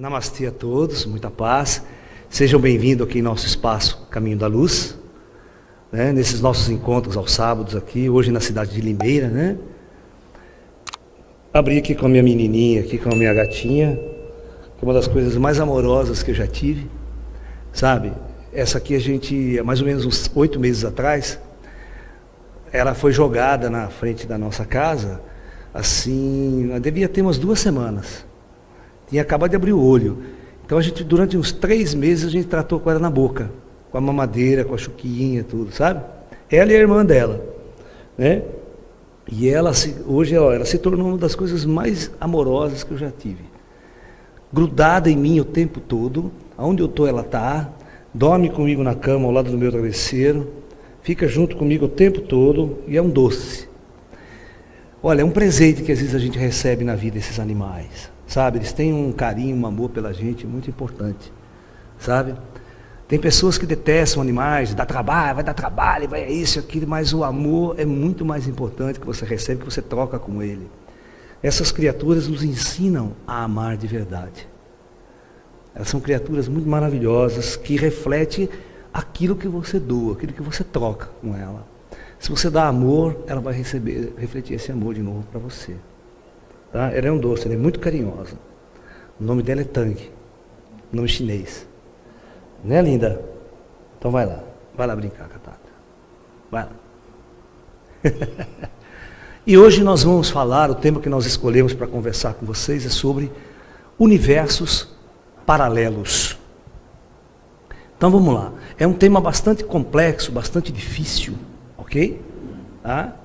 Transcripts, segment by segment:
Namastê a todos, muita paz. Sejam bem-vindos aqui em nosso espaço Caminho da Luz, né? Nesses nossos encontros aos sábados aqui, hoje na cidade de Limeira, né? Abri aqui com a minha menininha, aqui com a minha gatinha, que é uma das coisas mais amorosas que eu já tive, sabe? Essa aqui há mais ou menos uns 8 meses atrás, ela foi jogada na frente da nossa casa, assim, devia ter umas 2 semanas. Tinha acabado de abrir o olho. Então durante uns 3 meses, a gente tratou com ela na boca, com a mamadeira, com a chuquinha, tudo, sabe? Ela e a irmã dela, né? E hoje ela se tornou uma das coisas mais amorosas que eu já tive. Grudada em mim o tempo todo, aonde eu estou ela está, dorme comigo na cama ao lado do meu travesseiro, fica junto comigo o tempo todo e é um doce. Olha, é um presente que às vezes a gente recebe na vida esses animais, sabe? Eles têm um carinho, um amor pela gente muito importante, sabe? Tem pessoas que detestam animais, vai dar trabalho, vai isso, aquilo, mas o amor é muito mais importante que você recebe, que você troca com ele. Essas criaturas nos ensinam a amar de verdade. Elas são criaturas muito maravilhosas que refletem aquilo que você doa, aquilo que você troca com ela. Se você dá amor, ela vai refletir esse amor de novo para você. Tá? Ela é um doce, ela é muito carinhosa. O nome dela é Tang, nome chinês. Né, linda? Então vai lá brincar, Catata. Vai lá. E hoje nós vamos falar, o tema que nós escolhemos para conversar com vocês é sobre universos paralelos. Então vamos lá. É um tema bastante complexo, bastante difícil, ok? Tá?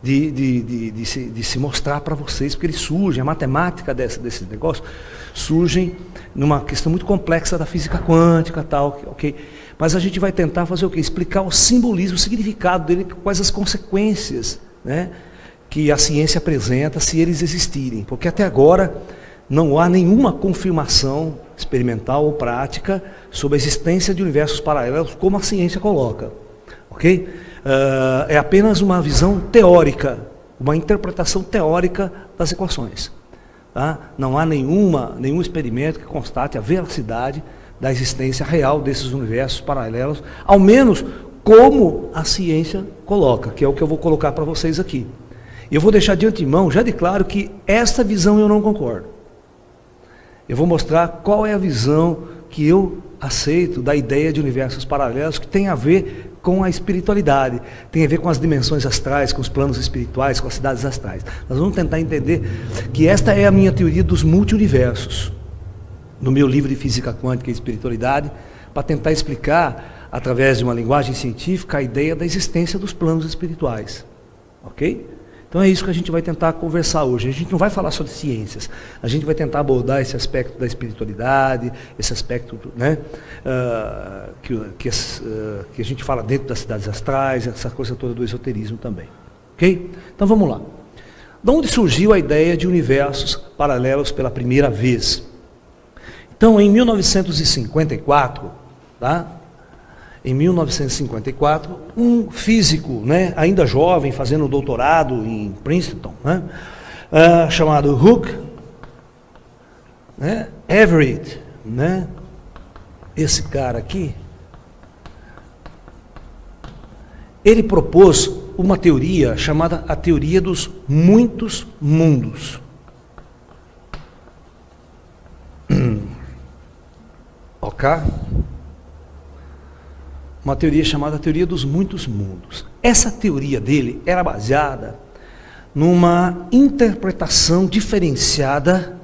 De se mostrar para vocês, porque ele surge, a matemática desse negócio surge numa questão muito complexa da física quântica, tal, ok? Mas a gente vai tentar fazer o quê? Explicar o simbolismo, o significado dele, quais as consequências, né, que a ciência apresenta se eles existirem, porque até agora não há nenhuma confirmação experimental ou prática sobre a existência de universos paralelos, como a ciência coloca, ok? É apenas uma visão teórica, uma interpretação teórica das equações. Tá? Não há nenhum experimento que constate a veracidade da existência real desses universos paralelos, ao menos como a ciência coloca, que é o que eu vou colocar para vocês aqui. E eu vou deixar de antemão, já de claro que essa visão eu não concordo. Eu vou mostrar qual é a visão que eu aceito da ideia de universos paralelos, que tem a ver com a espiritualidade, tem a ver com as dimensões astrais, com os planos espirituais, com as cidades astrais. Nós vamos tentar entender que esta é a minha teoria dos multiuniversos, no meu livro de Física Quântica e Espiritualidade, para tentar explicar, através de uma linguagem científica, a ideia da existência dos planos espirituais. Ok? Então é isso que a gente vai tentar conversar hoje. A gente não vai falar só de ciências, a gente vai tentar abordar esse aspecto da espiritualidade, esse aspecto, né, que a gente fala dentro das cidades astrais, essa coisa toda do esoterismo também. Ok? Então vamos lá. De onde surgiu a ideia de universos paralelos pela primeira vez? Então, em 1954, tá? Em 1954, um físico, né, ainda jovem, fazendo doutorado em Princeton, né, chamado Hugh Everett, né, esse cara aqui, ele propôs uma teoria chamada a teoria dos muitos mundos. Ok? Uma teoria chamada teoria dos muitos mundos. Essa teoria dele era baseada numa interpretação diferenciada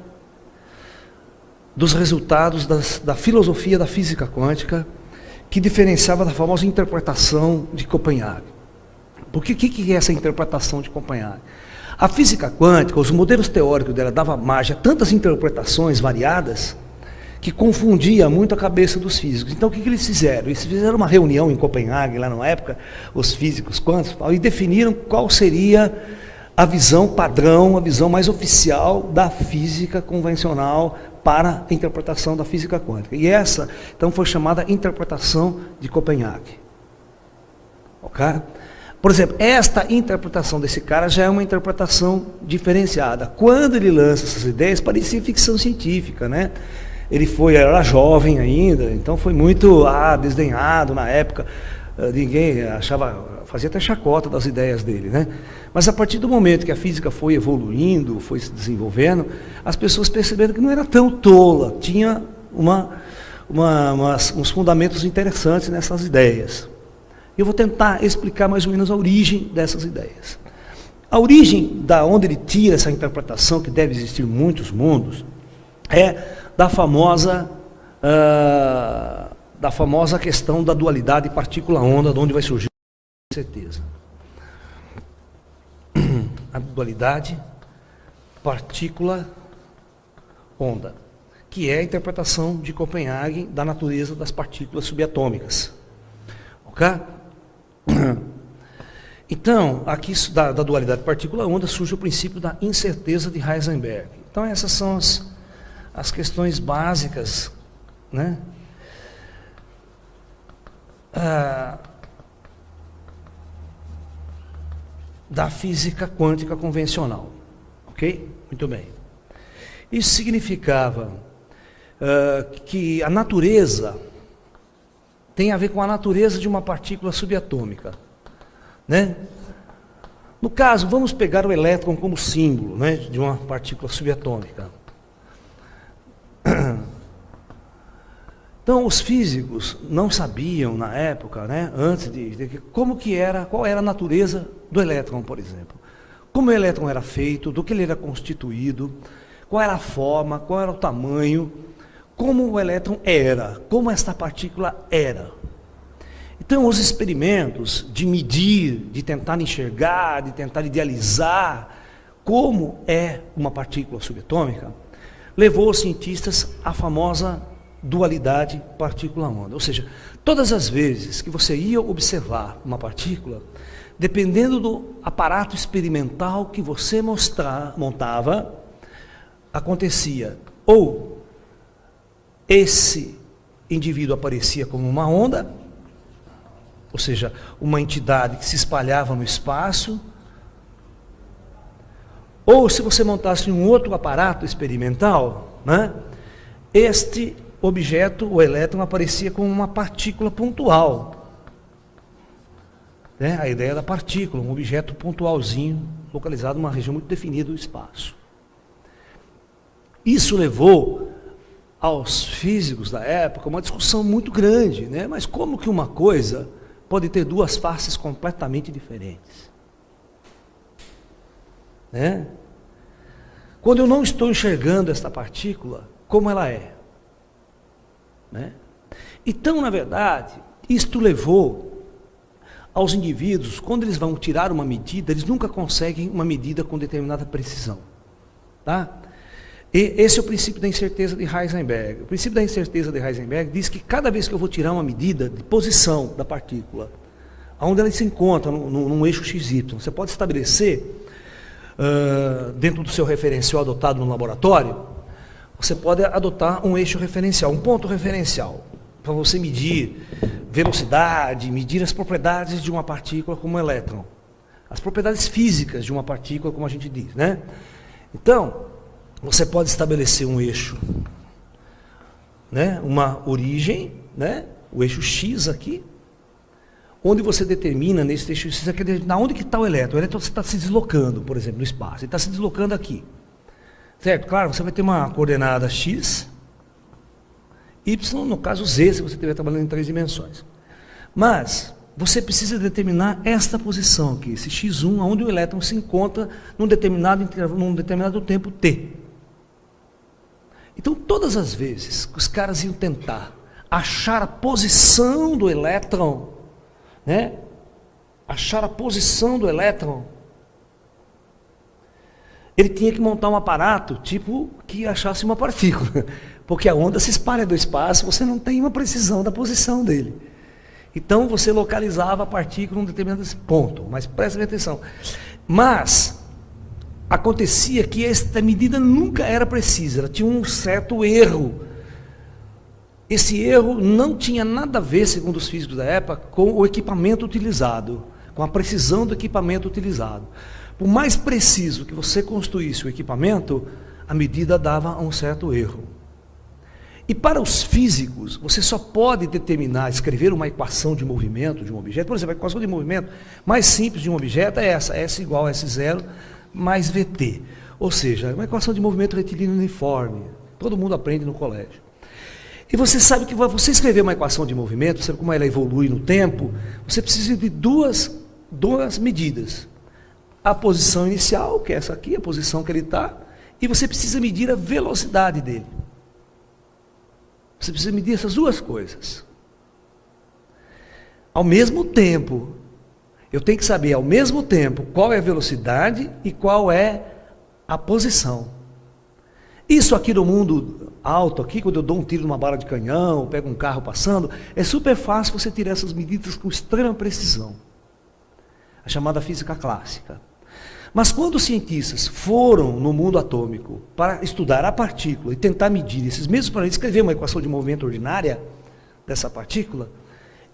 dos resultados da filosofia da física quântica, que diferenciava da famosa interpretação de Copenhague. Porque o que é essa interpretação de Copenhague? A física quântica, os modelos teóricos dela davam margem a tantas interpretações variadas, que confundia muito a cabeça dos físicos. Então o que eles fizeram? Eles fizeram uma reunião em Copenhague, lá na época, os físicos quânticos, e definiram qual seria a visão padrão, a visão mais oficial da física convencional para a interpretação da física quântica. E essa, então, foi chamada interpretação de Copenhague. Ok? Por exemplo, esta interpretação desse cara já é uma interpretação diferenciada. Quando ele lança essas ideias, parecia ficção científica, né? Era jovem ainda, então foi muito desdenhado na época. Ninguém fazia até chacota das ideias dele, né? Mas a partir do momento que a física foi evoluindo, foi se desenvolvendo, as pessoas perceberam que não era tão tola, tinha uns fundamentos interessantes nessas ideias. Eu vou tentar explicar mais ou menos a origem dessas ideias. A origem da onde ele tira essa interpretação, que deve existir muitos mundos, é da famosa questão da dualidade partícula-onda, de onde vai surgir a certeza. A dualidade partícula-onda, que é a interpretação de Copenhague da natureza das partículas subatômicas. Ok? Então, aqui da dualidade partícula-onda surge o princípio da incerteza de Heisenberg. Então, essas são as questões básicas, né? Da física quântica convencional. Ok? Muito bem. Isso significava que a natureza tem a ver com a natureza de uma partícula subatômica, né? No caso, vamos pegar o elétron como símbolo, né, de uma partícula subatômica. Então, os físicos não sabiam na época, né, antes qual era a natureza do elétron, por exemplo. Como o elétron era feito, do que ele era constituído, qual era a forma, qual era o tamanho, como o elétron era, como esta partícula era. Então, os experimentos de medir, de tentar enxergar, de tentar idealizar como é uma partícula subatômica, levou os cientistas à famosa dualidade partícula-onda. Ou seja, todas as vezes que você ia observar uma partícula, dependendo do aparato experimental que você montava, acontecia ou esse indivíduo aparecia como uma onda, ou seja, uma entidade que se espalhava no espaço, ou se você montasse um outro aparato experimental, né, este objeto, o elétron, aparecia como uma partícula pontual. Né? A ideia da partícula, um objeto pontualzinho, localizado numa região muito definida do espaço. Isso levou aos físicos da época uma discussão muito grande, né? Mas como que uma coisa pode ter duas faces completamente diferentes? Né? Quando eu não estou enxergando esta partícula, como ela é? Né? Então, na verdade, isto levou aos indivíduos, quando eles vão tirar uma medida, eles nunca conseguem uma medida com determinada precisão. Tá? E esse é o princípio da incerteza de Heisenberg. O princípio da incerteza de Heisenberg diz que cada vez que eu vou tirar uma medida de posição da partícula, onde ela se encontra num eixo XY, você pode estabelecer, dentro do seu referencial adotado no laboratório, você pode adotar um eixo referencial, um ponto referencial, para você medir velocidade, medir as propriedades de uma partícula como o elétron, as propriedades físicas de uma partícula, como a gente diz, né? Então, você pode estabelecer um eixo, né, uma origem, né, o eixo X aqui, onde você determina nesse eixo X, onde que está o elétron? O elétron está se deslocando, por exemplo, no espaço, ele está se deslocando aqui. Certo? Claro, você vai ter uma coordenada X, Y, no caso Z, se você estiver trabalhando em 3 dimensões. Mas você precisa determinar esta posição aqui, esse X1, onde o elétron se encontra num determinado tempo T. Então, todas as vezes que os caras iam tentar achar a posição do elétron, né? Achar a posição do elétron, ele tinha que montar um aparato, tipo, que achasse uma partícula. Porque a onda se espalha do espaço, você não tem uma precisão da posição dele. Então, você localizava a partícula em um determinado ponto. Mas preste atenção. Mas acontecia que esta medida nunca era precisa, ela tinha um certo erro. Esse erro não tinha nada a ver, segundo os físicos da época, com o equipamento utilizado. com a precisão do equipamento utilizado. Por mais preciso que você construísse o equipamento, a medida dava um certo erro. E para os físicos, você só pode determinar, escrever uma equação de movimento de um objeto. Por exemplo, a equação de movimento mais simples de um objeto é essa, S igual a S0 mais VT. Ou seja, uma equação de movimento retilíneo uniforme. Todo mundo aprende no colégio. E você sabe que para você escrever uma equação de movimento, sabe como ela evolui no tempo, você precisa de duas medidas. A posição inicial, que é essa aqui, a posição que ele está, e você precisa medir a velocidade dele. Você precisa medir essas duas coisas. Ao mesmo tempo, eu tenho que saber ao mesmo tempo qual é a velocidade e qual é a posição. Isso aqui no mundo alto, aqui, quando eu dou um tiro numa bala de canhão, pego um carro passando, é super fácil você tirar essas medidas com extrema precisão. A chamada física clássica. Mas quando os cientistas foram no mundo atômico para estudar a partícula e tentar medir esses mesmos para escrever uma equação de movimento ordinária dessa partícula,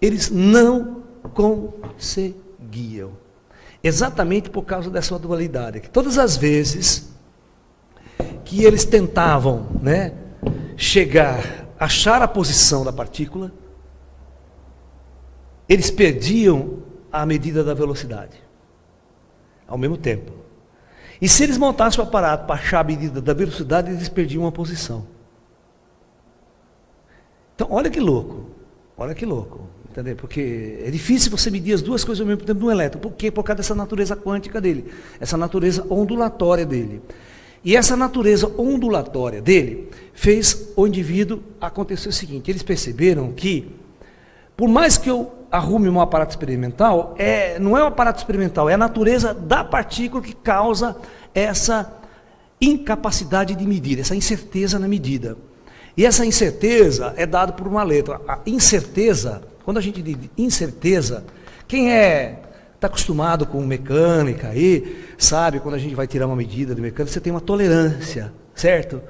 eles não conseguiam. Exatamente por causa dessa dualidade. Que todas as vezes que eles tentavam, achar a posição da partícula, eles perdiam a medida da velocidade. Ao mesmo tempo. E se eles montassem o aparato para achar a medida da velocidade, eles perdiam a posição. Então, olha que louco. Entendeu? Porque é difícil você medir as duas coisas ao mesmo tempo no elétron. Por quê? Por causa dessa natureza quântica dele. Essa natureza ondulatória dele. E essa natureza ondulatória dele fez o indivíduo acontecer o seguinte. Eles perceberam que, por mais que eu arrume um aparato experimental, não é um aparato experimental, é a natureza da partícula que causa essa incapacidade de medir, essa incerteza na medida. E essa incerteza é dada por uma letra. A incerteza, quando a gente diz incerteza, quem está acostumado com mecânica aí, sabe, quando a gente vai tirar uma medida de mecânica, você tem uma tolerância, certo?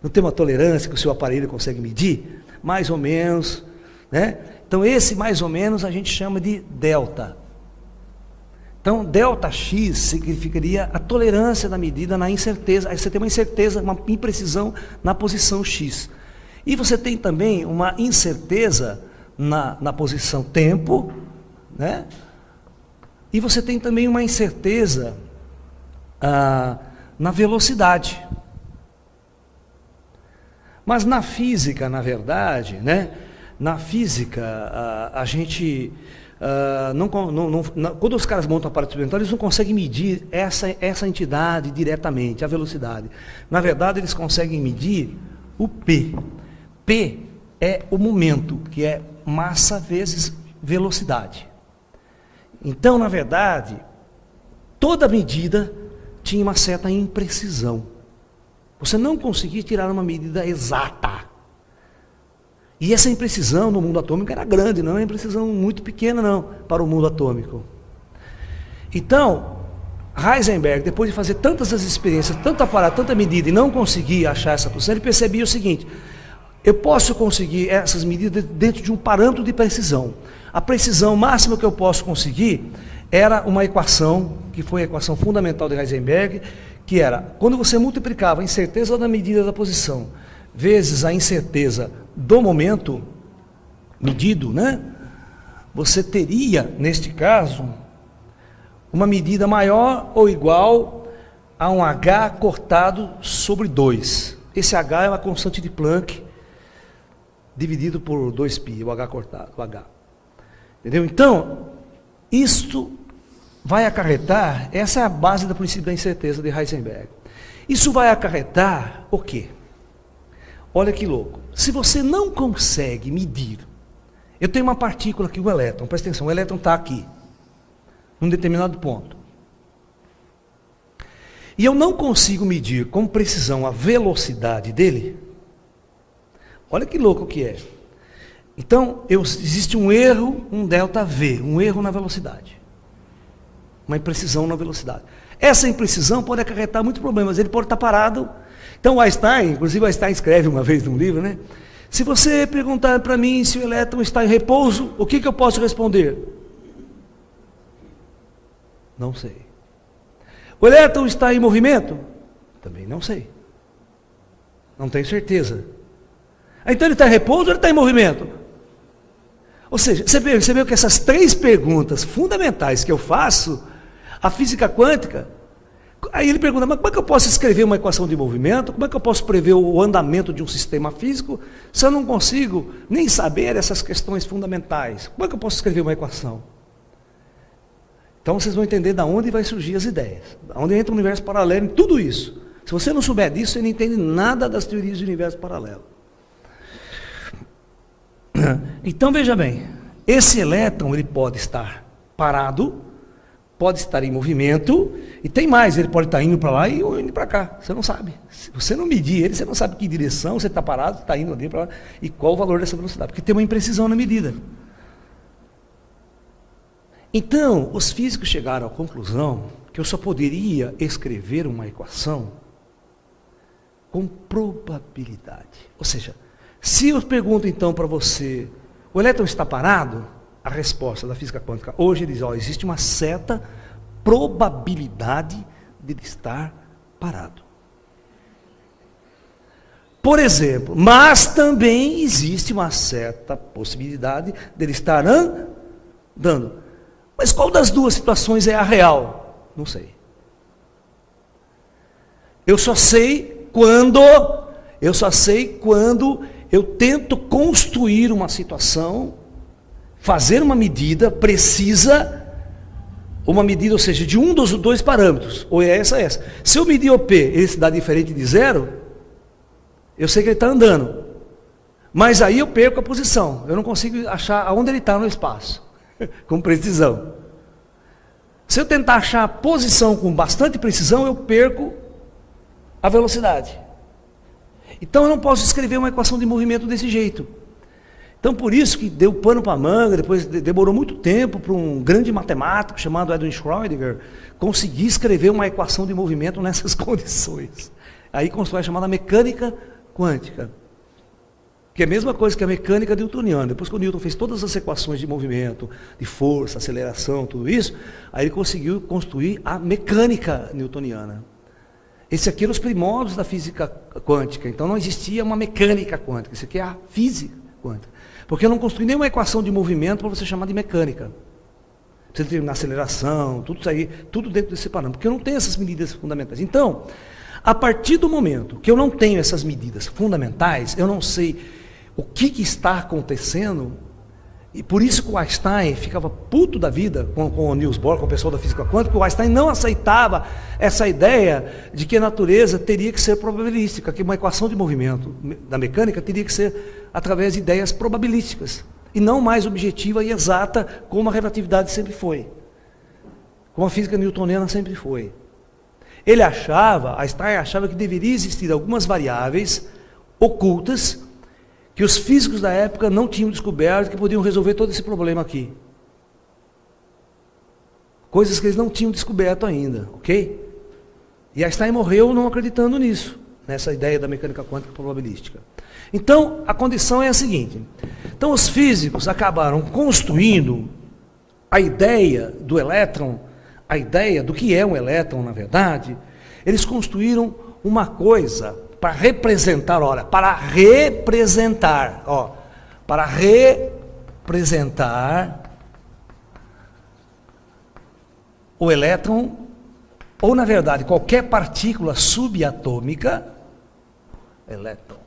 Não tem uma tolerância que o seu aparelho consegue medir? Mais ou menos, Então, esse mais ou menos a gente chama de delta. Então, delta X significaria a tolerância da medida na incerteza. Aí você tem uma incerteza, uma imprecisão na posição X. E você tem também uma incerteza na posição tempo, E você tem também uma incerteza na velocidade. Mas na física, na verdade, na física, a gente, quando os caras montam aparato experimental, eles não conseguem medir essa entidade diretamente, a velocidade. Na verdade, eles conseguem medir o P. P é o momento, que é massa vezes velocidade. Então, na verdade, toda medida tinha uma certa imprecisão. Você não conseguia tirar uma medida exata. E essa imprecisão no mundo atômico era grande, não é uma imprecisão muito pequena não, para o mundo atômico. Então, Heisenberg, depois de fazer tantas experiências, tanto aparato, tanta medida, e não conseguir achar essa posição, ele percebia o seguinte: eu posso conseguir essas medidas dentro de um parâmetro de precisão. A precisão máxima que eu posso conseguir era uma equação, que foi a equação fundamental de Heisenberg, que era, quando você multiplicava a incerteza da medida da posição, vezes a incerteza do momento medido, você teria, neste caso, uma medida maior ou igual a um H cortado sobre 2. Esse H é uma constante de Planck, dividido por 2π, o H cortado, o H. Entendeu? Então, isto vai acarretar, essa é a base do princípio da incerteza de Heisenberg. Isso vai acarretar o quê? Olha que louco. Se você não consegue medir, eu tenho uma partícula aqui, o elétron, presta atenção, o elétron está aqui, num determinado ponto. E eu não consigo medir com precisão a velocidade dele, olha que louco que é. Então, existe um erro, um ΔV, um erro na velocidade. Uma imprecisão na velocidade. Essa imprecisão pode acarretar muitos problemas, ele pode estar parado. Então, Einstein, inclusive Einstein escreve uma vez num livro, se você perguntar para mim se o elétron está em repouso, o que eu posso responder? Não sei. O elétron está em movimento? Também não sei. Não tenho certeza. Então ele está em repouso ou ele está em movimento? Ou seja, você percebeu que essas 3 perguntas fundamentais que eu faço, a física quântica, aí ele pergunta, mas como é que eu posso escrever uma equação de movimento? Como é que eu posso prever o andamento de um sistema físico se eu não consigo nem saber essas questões fundamentais? Como é que eu posso escrever uma equação? Então vocês vão entender de onde vai surgir as ideias, de onde entra o universo paralelo, em tudo isso. Se você não souber disso, você não entende nada das teorias do universo paralelo. Então veja bem, esse elétron ele pode estar parado, pode estar em movimento, e tem mais, ele pode estar indo para lá e indo para cá, você não sabe. Se você não medir ele, você não sabe que direção você está parado, está indo ali para lá, e qual o valor dessa velocidade, porque tem uma imprecisão na medida. Então, os físicos chegaram à conclusão que eu só poderia escrever uma equação com probabilidade. Ou seja, se eu pergunto então para você, o elétron está parado? A resposta da física quântica hoje diz, existe uma certa probabilidade de ele estar parado. Por exemplo, mas também existe uma certa possibilidade dele estar andando. Mas qual das 2 situações é a real? Não sei. Eu só sei quando eu tento construir uma situação, fazer uma medida precisa, uma medida, ou seja, de um dos 2 parâmetros, ou é essa. Se eu medir o P, ele se dá diferente de 0, eu sei que ele está andando. Mas aí eu perco a posição, eu não consigo achar aonde ele está no espaço. Com precisão. Se eu tentar achar a posição com bastante precisão, eu perco a velocidade. Então eu não posso escrever uma equação de movimento desse jeito. Então por isso que deu pano para a manga, depois demorou muito tempo para um grande matemático chamado Edwin Schrödinger conseguir escrever uma equação de movimento nessas condições. Aí constrói a chamada mecânica quântica. Que é a mesma coisa que a mecânica newtoniana. Depois que o Newton fez todas as equações de movimento, de força, aceleração, tudo isso, aí ele conseguiu construir a mecânica newtoniana. Esse aqui eram os primórdios da física quântica. Então não existia uma mecânica quântica. Isso aqui é a física quântica. Porque eu não construí nenhuma equação de movimento para você chamar de mecânica. Você determinar aceleração, tudo isso aí, tudo dentro desse parâmetro. Porque eu não tenho essas medidas fundamentais. Então, a partir do momento que eu não tenho essas medidas fundamentais, eu não sei o que está acontecendo, e por isso que o Einstein ficava puto da vida com o Niels Bohr, com o pessoal da física quântica, porque o Einstein não aceitava essa ideia de que a natureza teria que ser probabilística, que uma equação de movimento da mecânica teria que ser através de ideias probabilísticas, e não mais objetiva e exata, como a relatividade sempre foi, como a física newtoniana sempre foi. Einstein achava que deveria existir algumas variáveis ocultas que os físicos da época não tinham descoberto, que podiam resolver todo esse problema aqui. Coisas que eles não tinham descoberto ainda, ok? E Einstein morreu não acreditando nisso, nessa ideia da mecânica quântica probabilística. Então, a condição é a seguinte. Então, os físicos acabaram construindo a ideia do elétron, a ideia do que é um elétron, na verdade. Eles construíram uma coisa para representar, para representar o elétron, ou na verdade qualquer partícula subatômica, elétron,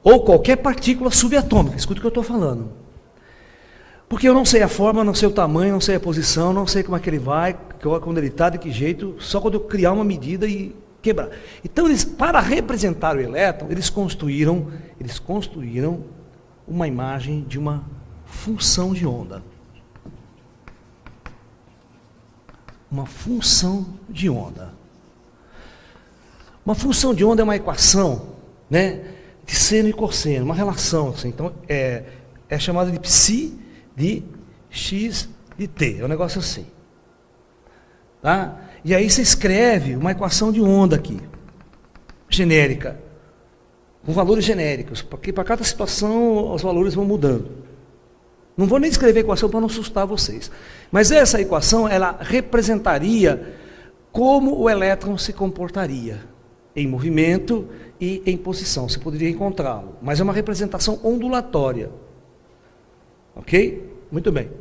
ou qualquer partícula subatômica, escuta o que eu estou falando. Porque eu não sei a forma, não sei o tamanho, não sei a posição, não sei como é que ele vai, quando ele está, de que jeito, só quando eu criar uma medida e quebrar. Então, para representar o elétron, eles construíram uma imagem de uma função de onda. Uma função de onda. Uma função de onda é uma equação, né, de seno e cosseno, uma relação. Assim. Então, é chamada de psi de x de t. É um negócio assim. Tá? E aí você escreve uma equação de onda aqui, genérica, com valores genéricos, porque para cada situação os valores vão mudando. Não vou nem escrever a equação para não assustar vocês. Mas essa equação, ela representaria como o elétron se comportaria em movimento e em posição. Você poderia encontrá-lo. Mas é uma representação ondulatória. Ok? Muito bem.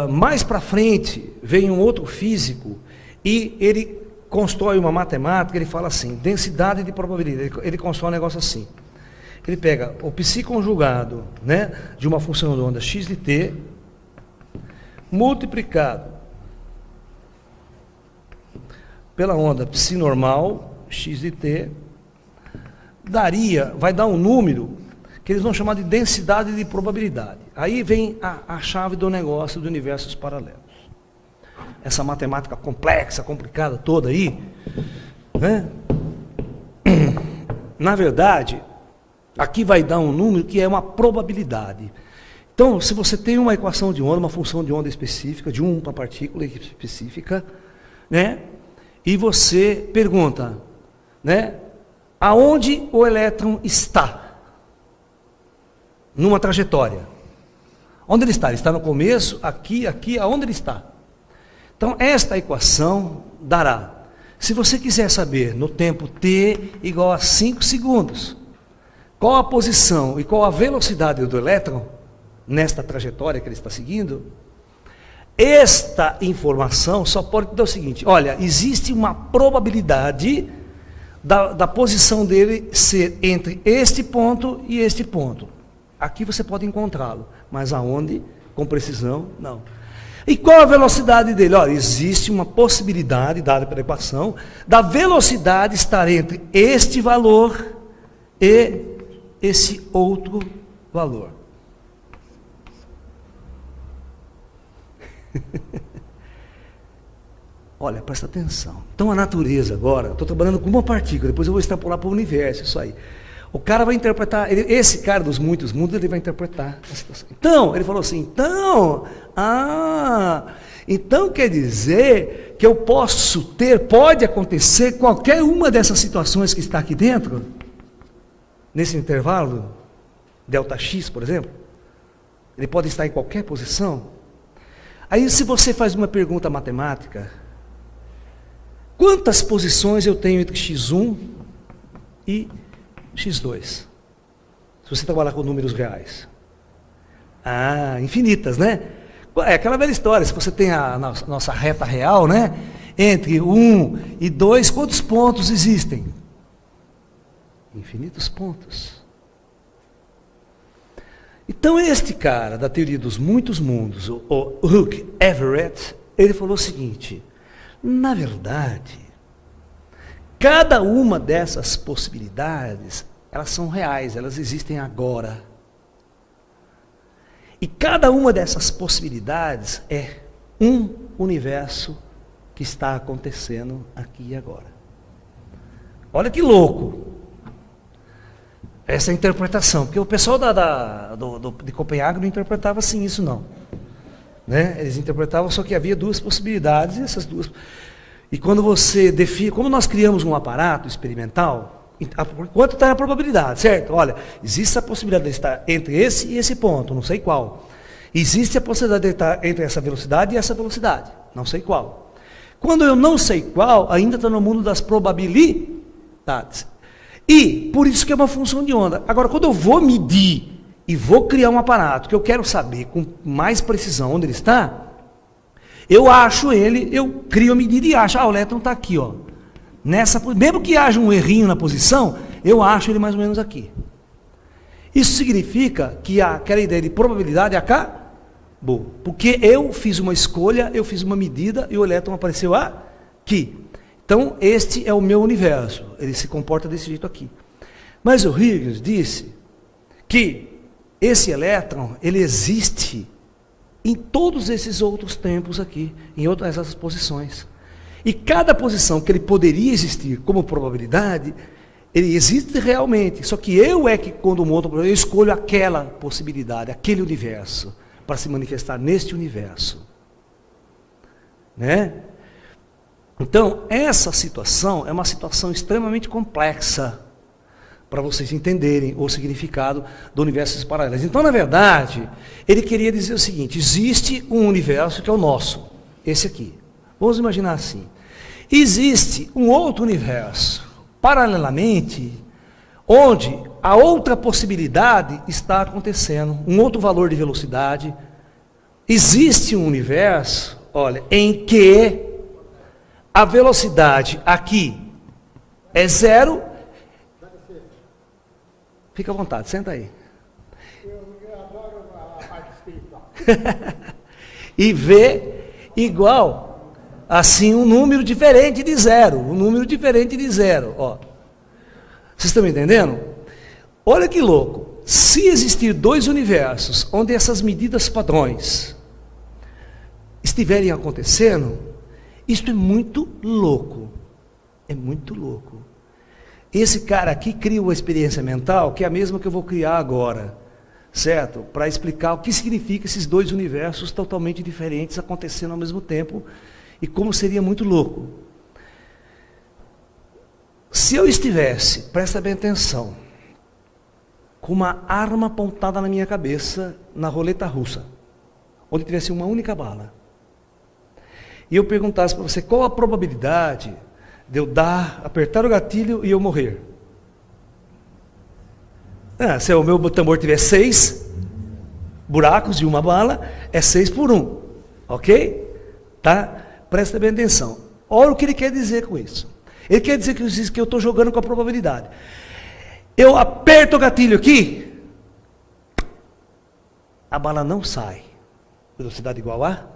Mais para frente, vem um outro físico e ele constrói uma matemática, ele fala assim, densidade de probabilidade. Ele constrói um negócio assim. Ele pega o psi conjugado, né, de uma função de onda x de t, multiplicado pela onda psi normal, x de t, vai dar um número que eles vão chamar de densidade de probabilidade. Aí vem a chave do negócio do universos paralelos. Essa matemática complexa, complicada toda aí, né? Na verdade, aqui vai dar um número que é uma probabilidade. Então, se você tem uma equação de onda, uma função de onda específica, de uma partícula específica, né? E você pergunta, né? Aonde o elétron está? Numa trajetória. Onde ele está? Ele está no começo, aqui, aonde ele está? Então, esta equação dará, se você quiser saber no tempo t igual a 5 segundos, qual a posição e qual a velocidade do elétron, nesta trajetória que ele está seguindo, esta informação só pode dar o seguinte, olha, existe uma probabilidade da posição dele ser entre este ponto e este ponto. Aqui você pode encontrá-lo, mas aonde, com precisão, não. E qual a velocidade dele? Olha, existe uma possibilidade, dada pela equação, da velocidade estar entre este valor e esse outro valor. Olha, presta atenção. Então a natureza agora, estou trabalhando com uma partícula, depois eu vou extrapolar para o universo, isso aí. O cara vai interpretar, esse cara dos muitos mundos, ele vai interpretar a situação. Então, ele falou assim, então quer dizer que eu pode acontecer qualquer uma dessas situações que está aqui dentro, nesse intervalo, ΔX, por exemplo, ele pode estar em qualquer posição. Aí se você faz uma pergunta matemática, quantas posições eu tenho entre x1 e x2? Se você trabalhar com números reais. Infinitas, né? É aquela velha história, se você tem a nossa reta real, né? Entre 1 e 2, quantos pontos existem? Infinitos pontos. Então este cara da teoria dos muitos mundos, o Hugh Everett, ele falou o seguinte, na verdade, cada uma dessas possibilidades, elas são reais, elas existem agora. E cada uma dessas possibilidades é um universo que está acontecendo aqui e agora. Olha que louco essa interpretação, porque o pessoal de Copenhague não interpretava assim isso não. Né? Eles interpretavam só que havia duas possibilidades, e essas duas... E quando você define, como nós criamos um aparato experimental, quanto está a probabilidade, certo? Olha, existe a possibilidade de estar entre esse e esse ponto, não sei qual. Existe a possibilidade de estar entre essa velocidade e essa velocidade, não sei qual. Quando eu não sei qual, ainda está no mundo das probabilidades. E, por isso que é uma função de onda. Agora, quando eu vou medir e vou criar um aparato que eu quero saber com mais precisão onde ele está, eu acho ele, eu crio a medida e acho, o elétron está aqui, ó. Mesmo que haja um errinho na posição, eu acho ele mais ou menos aqui. Isso significa que aquela ideia de probabilidade acabou. Porque eu fiz uma escolha, eu fiz uma medida e o elétron apareceu aqui. Então, este é o meu universo. Ele se comporta desse jeito aqui. Mas o Huygens disse que esse elétron, ele existe em todos esses outros tempos aqui, em outras essas posições. E cada posição que ele poderia existir como probabilidade, ele existe realmente. Só que eu é que, quando monto, eu escolho aquela possibilidade, aquele universo, para se manifestar neste universo. Né? Então, essa situação é uma situação extremamente complexa. para vocês entenderem o significado do universo paralelo. Então, na verdade, ele queria dizer o seguinte: existe um universo que é o nosso, esse aqui. Vamos imaginar assim. Existe um outro universo, paralelamente, onde a outra possibilidade está acontecendo, um outro valor de velocidade. Existe um universo, olha, em que a velocidade aqui é 0. Fica à vontade, senta aí. Eu adoro a parte espiritual. E V igual, assim, um número diferente de 0. Um número diferente de 0. Ó. Vocês estão me entendendo? Olha que louco. Se existir dois universos onde essas medidas padrões estiverem acontecendo, isso é muito louco. É muito louco. Esse cara aqui cria uma experiência mental que é a mesma que eu vou criar agora, certo? Para explicar o que significa esses dois universos totalmente diferentes acontecendo ao mesmo tempo e como seria muito louco. Se eu estivesse, presta bem atenção, com uma arma apontada na minha cabeça, na roleta russa, onde tivesse uma única bala, e eu perguntasse para você qual a probabilidade de eu apertar o gatilho e eu morrer. Se o meu tambor tiver 6 buracos de uma bala, é 6 por 1. Ok? Tá? Presta bem atenção. Olha o que ele quer dizer com isso. Ele quer dizer que eu estou jogando com a probabilidade. Eu aperto o gatilho aqui, a bala não sai. Velocidade igual a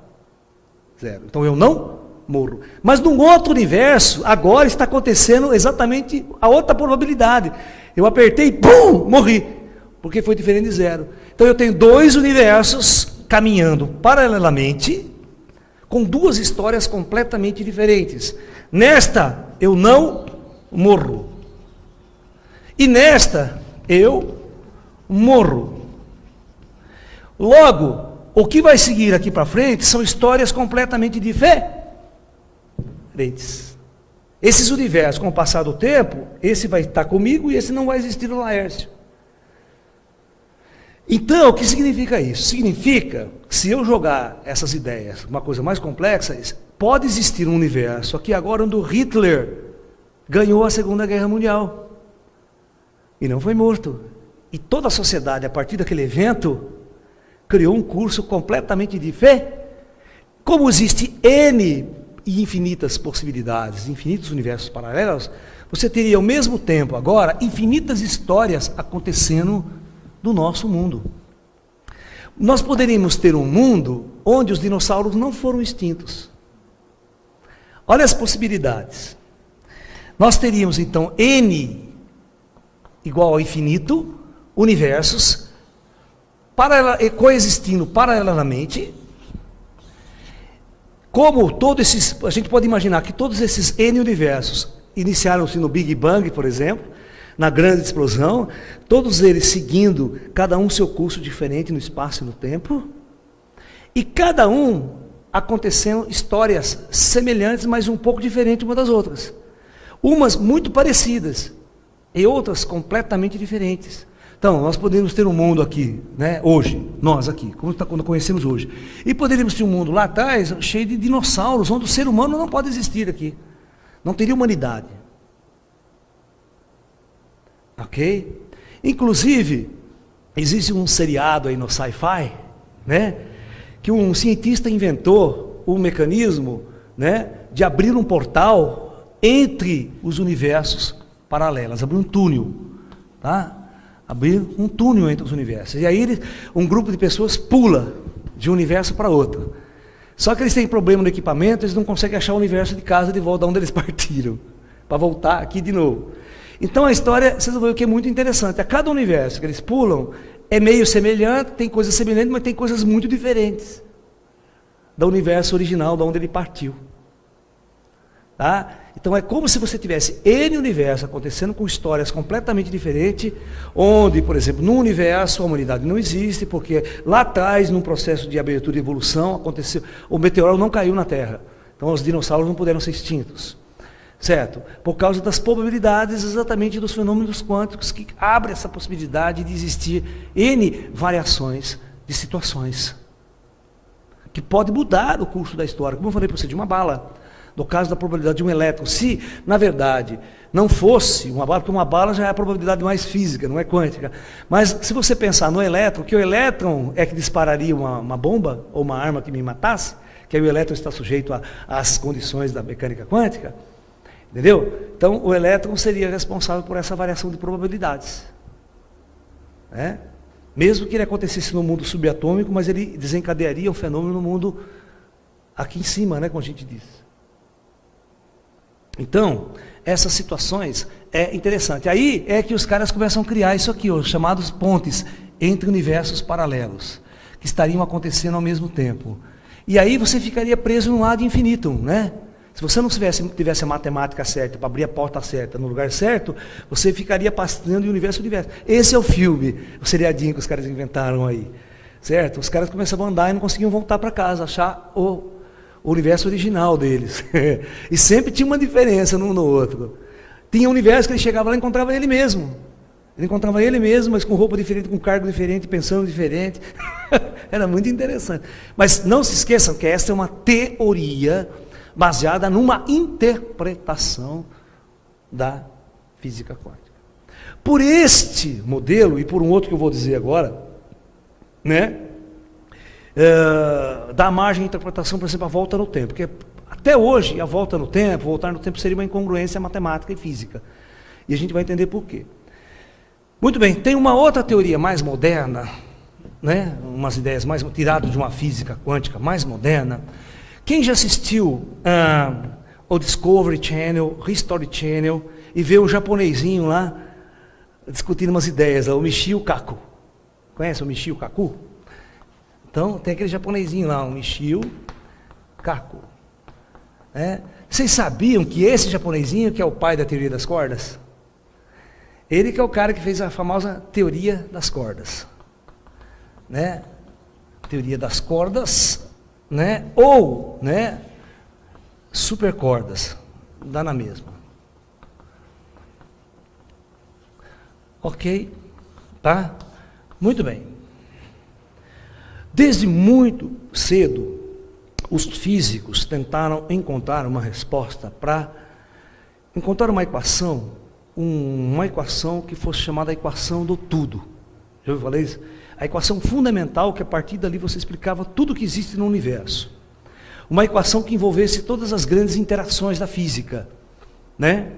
0. Então eu não morro. Mas num outro universo, agora está acontecendo exatamente a outra probabilidade. Eu apertei e pum, morri. Porque foi diferente de 0. Então eu tenho dois universos caminhando paralelamente, com duas histórias completamente diferentes. Nesta, eu não morro. E nesta, eu morro. Logo, o que vai seguir aqui para frente são histórias completamente diferentes. Esses universos, com o passar do tempo, esse vai estar comigo e esse não vai existir no Laércio. Então, o que significa isso? Significa que se eu jogar essas ideias, uma coisa mais complexa, pode existir um universo aqui agora onde o Hitler ganhou a Segunda Guerra Mundial e não foi morto. E toda a sociedade, a partir daquele evento, criou um curso completamente diferente. Como existe N e infinitas possibilidades, infinitos universos paralelos, você teria ao mesmo tempo agora infinitas histórias acontecendo no nosso mundo. Nós poderíamos ter um mundo onde os dinossauros não foram extintos. Olha as possibilidades. Nós teríamos então N igual ao infinito universos coexistindo paralelamente. Como todos esses, a gente pode imaginar que todos esses N universos iniciaram-se no Big Bang, por exemplo, na grande explosão, todos eles seguindo, cada um seu curso diferente no espaço e no tempo, e cada um acontecendo histórias semelhantes, mas um pouco diferentes umas das outras. Umas muito parecidas, e outras completamente diferentes. Então, nós poderíamos ter um mundo aqui, né, hoje, nós aqui, como conhecemos hoje. E poderíamos ter um mundo lá atrás, cheio de dinossauros, onde o ser humano não pode existir aqui. Não teria humanidade. Ok? Inclusive, existe um seriado aí no Sci-Fi, né, que um cientista inventou um mecanismo, né, de abrir um portal entre os universos paralelos, abrir um túnel, tá? Abrir um túnel entre os universos. E aí um grupo de pessoas pula de um universo para outro. Só que eles têm problema no equipamento, eles não conseguem achar o universo de casa de volta de onde eles partiram, para voltar aqui de novo. Então a história, vocês vão ver que é muito interessante. A cada universo que eles pulam é meio semelhante, tem coisas semelhantes, mas tem coisas muito diferentes do universo original, de onde ele partiu. Tá? Então é como se você tivesse N universo acontecendo com histórias completamente diferentes, onde, por exemplo, no universo a humanidade não existe, porque lá atrás, num processo de abertura e evolução, aconteceu, o meteoro não caiu na Terra. Então os dinossauros não puderam ser extintos. certo? Por causa das probabilidades exatamente dos fenômenos quânticos que abre essa possibilidade de existir N variações de situações que pode mudar o curso da história, como eu falei para você, de uma bala. No caso da probabilidade de um elétron, se, na verdade, não fosse uma bala, porque uma bala já é a probabilidade mais física, não é quântica. Mas se você pensar no elétron, que o elétron é que dispararia uma bomba, ou uma arma que me matasse, que aí o elétron está sujeito às condições da mecânica quântica, entendeu? Então, o elétron seria responsável por essa variação de probabilidades. Né? Mesmo que ele acontecesse no mundo subatômico, mas ele desencadearia um fenômeno no mundo aqui em cima, né, como a gente diz. Então, essas situações é interessante. Aí é que os caras começam a criar isso aqui, os chamados pontes entre universos paralelos, que estariam acontecendo ao mesmo tempo. E aí você ficaria preso num ad infinitum, né? Se você não tivesse a matemática certa, para abrir a porta certa, no lugar certo, você ficaria passando de universo a universo. Esse é o filme, o seriadinho que os caras inventaram aí, certo? Os caras começavam a andar e não conseguiam voltar para casa, achar o universo original deles. E sempre tinha uma diferença num no outro. Tinha um universo que ele chegava lá e encontrava ele mesmo. Ele encontrava ele mesmo, mas com roupa diferente, com cargo diferente, pensando diferente. Era muito interessante. Mas não se esqueçam que essa é uma teoria baseada numa interpretação da física quântica. Por este modelo, e por um outro que eu vou dizer agora, né? Dá margem à interpretação, por exemplo, a volta no tempo, porque até hoje a volta no tempo, voltar no tempo seria uma incongruência matemática e física, e a gente vai entender por quê. Muito bem, tem uma outra teoria mais moderna, né? Umas ideias mais tiradas de uma física quântica mais moderna. Quem já assistiu ao Discovery Channel, History Channel, e vê um japonesinho lá discutindo umas ideias, o Michio Kaku? Conhece o Michio Kaku? Então, tem aquele japonesinho lá, o Michio Kaku. Vocês sabiam que esse japonesinho que é o pai da teoria das cordas? Ele que é o cara que fez a famosa teoria das cordas. Né? Teoria das cordas, né? Ou, né? Supercordas. Dá na mesma. Ok? Tá? Muito bem. Desde muito cedo, os físicos tentaram encontrar uma resposta para encontrar uma equação que fosse chamada a equação do tudo. Já ouviu falar isso? A equação fundamental que a partir dali você explicava tudo que existe no universo. Uma equação que envolvesse todas as grandes interações da física. Né?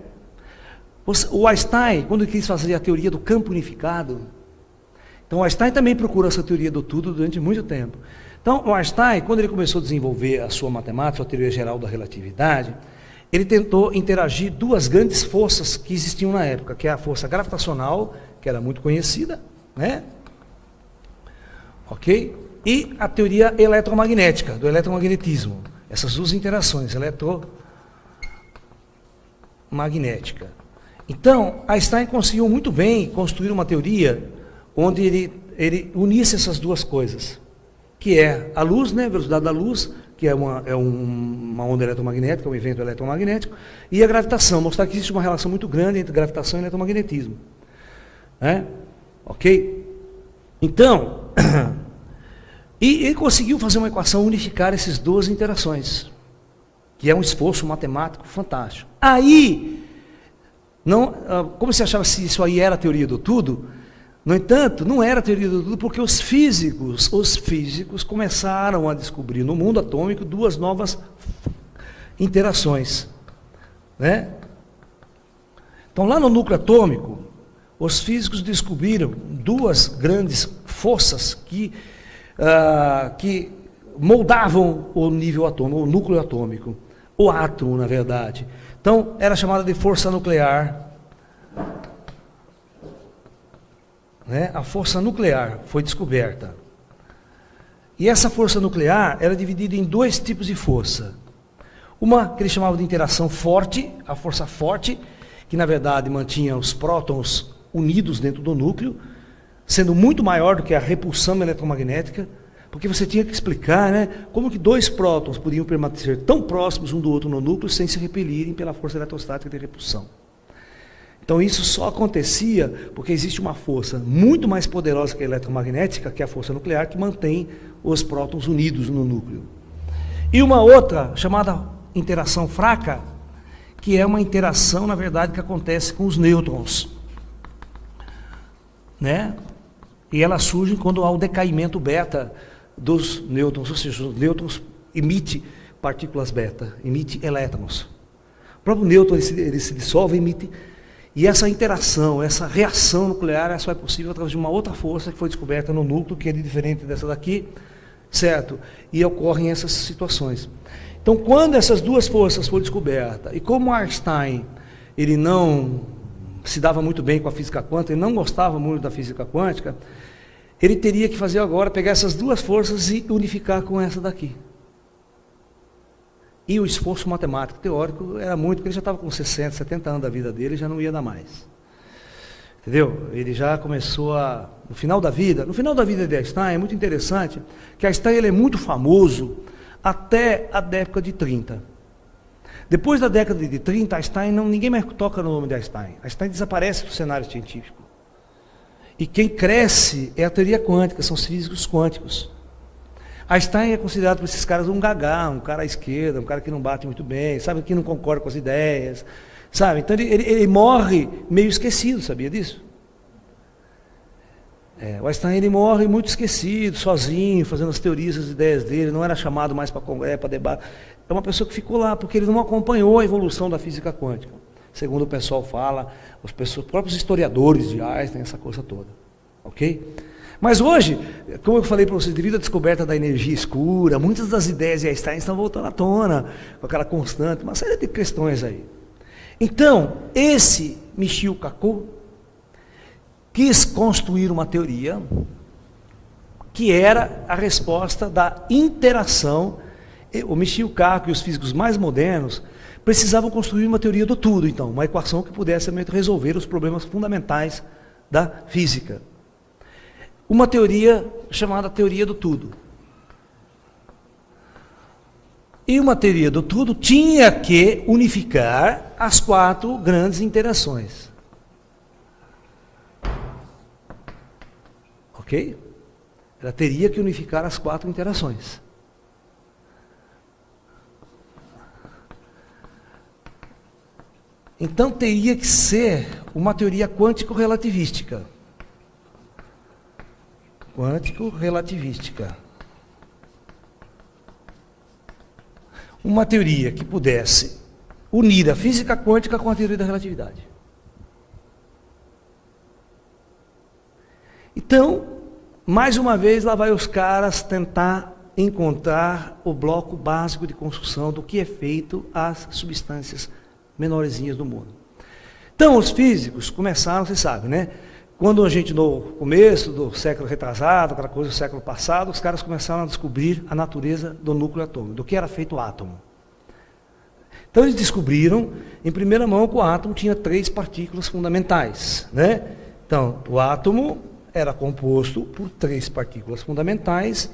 O Einstein, quando ele quis fazer a teoria do campo unificado, então o Einstein também procurou essa teoria do tudo durante muito tempo. Então o Einstein, quando ele começou a desenvolver a sua matemática, a teoria geral da relatividade, ele tentou interagir duas grandes forças que existiam na época, que é a força gravitacional, que era muito conhecida, né? Ok? E a teoria eletromagnética, do eletromagnetismo. Essas duas interações, eletromagnética. Então, Einstein conseguiu muito bem construir uma teoria onde ele unisse essas duas coisas, que é a luz, né, a velocidade da luz, que é uma onda eletromagnética, um evento eletromagnético, e a gravitação, mostrar que existe uma relação muito grande entre gravitação e eletromagnetismo. Né? Ok? Então, e ele conseguiu fazer uma equação, unificar essas duas interações, que é um esforço matemático fantástico. Aí, como você achava se isso aí era a teoria do tudo? No entanto, não era a teoria do tudo, porque os físicos começaram a descobrir no mundo atômico duas novas interações. Né? Então, lá no núcleo atômico, os físicos descobriram duas grandes forças que moldavam o nível atômico, o núcleo atômico, o átomo, na verdade. Então, era chamada de força nuclear. Né? A força nuclear foi descoberta. E essa força nuclear era dividida em dois tipos de força. Uma que eles chamavam de interação forte, a força forte, que na verdade mantinha os prótons unidos dentro do núcleo, sendo muito maior do que a repulsão eletromagnética, Porque você tinha que explicar, né, como que dois prótons podiam permanecer tão próximos um do outro no núcleo sem se repelirem pela força eletrostática de repulsão. Então isso só acontecia porque existe uma força muito mais poderosa que a eletromagnética, que é a força nuclear, que mantém os prótons unidos no núcleo. E uma outra, chamada interação fraca, que é uma interação, na verdade, que acontece com os nêutrons, né? E elas surgem quando há o decaimento beta dos nêutrons, ou seja, os nêutrons emitem partículas beta, emitem elétrons. O próprio nêutron ele se dissolve e emite. E essa interação, essa reação nuclear, só é possível através de uma outra força que foi descoberta no núcleo, que é diferente dessa daqui, certo? E ocorrem essas situações. Então, quando essas duas forças foram descobertas, e como Einstein, ele não se dava muito bem com a física quântica, ele não gostava muito da física quântica, ele teria que fazer agora, pegar essas duas forças e unificar com essa daqui. E o esforço matemático teórico era muito, porque ele já estava com 60, 70 anos da vida dele, já não ia dar mais. Entendeu? Ele já começou a... No final da vida de Einstein, é muito interessante, que Einstein ele é muito famoso até a década de 30. Depois da década de 30, Einstein, ninguém mais toca no nome de Einstein. Einstein desaparece do cenário científico. E quem cresce é a teoria quântica, são os físicos quânticos. Einstein é considerado por esses caras um gagá, um cara à esquerda, um cara que não bate muito bem, sabe, que não concorda com as ideias, sabe? Então ele morre meio esquecido, sabia disso? O Einstein ele morre muito esquecido, sozinho, fazendo as teorias, as ideias dele, não era chamado mais para congresso, para debate. É uma pessoa que ficou lá, porque ele não acompanhou a evolução da física quântica. Segundo o pessoal fala, os próprios historiadores de Einstein, essa coisa toda. Ok? Mas hoje, como eu falei para vocês, devido à descoberta da energia escura, muitas das ideias de Einstein estão voltando à tona, com aquela constante, uma série de questões aí. Então, esse Michio Kaku quis construir uma teoria que era a resposta da interação. O Michio Kaku e os físicos mais modernos precisavam construir uma teoria do tudo, então, uma equação que pudesse resolver os problemas fundamentais da física. Uma teoria chamada teoria do tudo. E uma teoria do tudo tinha que unificar as quatro grandes interações. Ok? Ela teria que unificar as quatro interações. Então teria que ser uma teoria quântico-relativística. Quântico-relativística. Uma teoria que pudesse unir a física quântica com a teoria da relatividade. Então, mais uma vez, lá vai os caras tentar encontrar o bloco básico de construção do que é feito as substâncias menorzinhas do mundo. Então, os físicos começaram, vocês sabem, né? Quando a gente, no começo do século retrasado, aquela coisa do século passado, os caras começaram a descobrir a natureza do núcleo atômico, do que era feito o átomo. Então eles descobriram, em primeira mão, que o átomo tinha 3 partículas fundamentais, né? Então, o átomo era composto por 3 partículas fundamentais,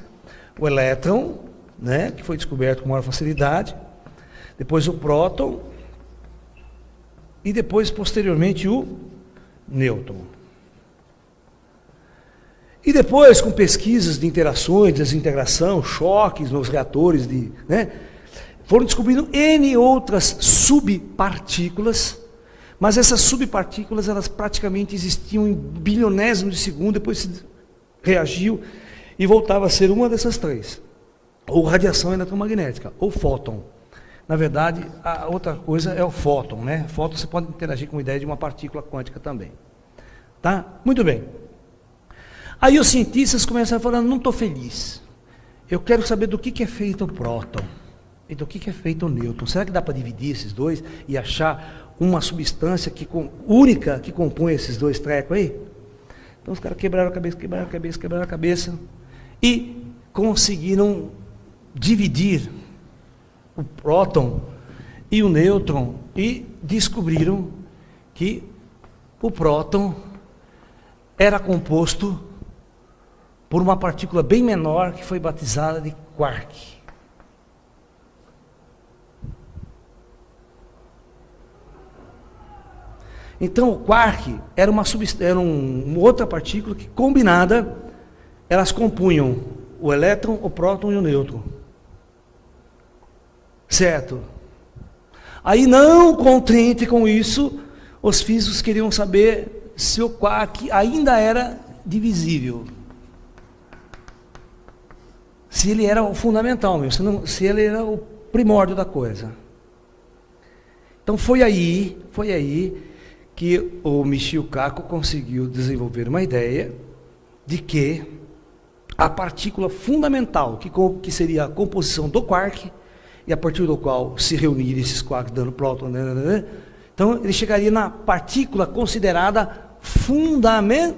o elétron, né, que foi descoberto com maior facilidade, depois o próton, e depois, posteriormente, o nêutron. E depois, com pesquisas de interações, desintegração, choques nos reatores, foram descobrindo N outras subpartículas, mas essas subpartículas, elas praticamente existiam em bilionésimos de segundo, depois se reagiu e voltava a ser uma dessas 3. Ou radiação eletromagnética, ou fóton. Na verdade, a outra coisa é o fóton, né? Fóton você pode interagir com a ideia de uma partícula quântica também. Tá? Muito bem. Aí os cientistas começaram falando, não estou feliz. Eu quero saber do que é feito o próton e do que é feito o nêutron. Será que dá para dividir esses dois e achar uma substância única que compõe esses dois trecos aí? Então os caras quebraram a cabeça e conseguiram dividir o próton e o nêutron e descobriram que o próton era composto por uma partícula bem menor que foi batizada de quark. Então o quark era uma outra partícula que, combinada, elas compunham o elétron, o próton e o nêutron. Certo? Aí, não contente com isso, os físicos queriam saber se o quark ainda era divisível. Se ele era o fundamental mesmo, se ele era o primórdio da coisa. Então foi aí que o Michio Kaku conseguiu desenvolver uma ideia de que a partícula fundamental, que seria a composição do quark, e a partir do qual se reuniriam esses quarks dando próton, então ele chegaria na partícula considerada fundamental.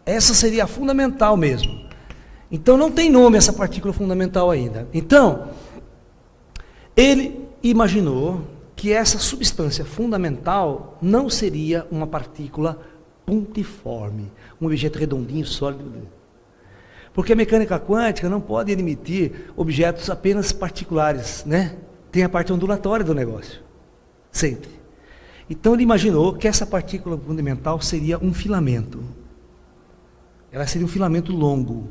Essa seria a fundamental mesmo. Então não tem nome essa partícula fundamental ainda. Então, ele imaginou que essa substância fundamental não seria uma partícula pontiforme, um objeto redondinho, sólido. Porque a mecânica quântica não pode emitir objetos apenas particulares, né? Tem a parte ondulatória do negócio, sempre. Então ele imaginou que essa partícula fundamental seria um filamento. Ela seria um filamento longo,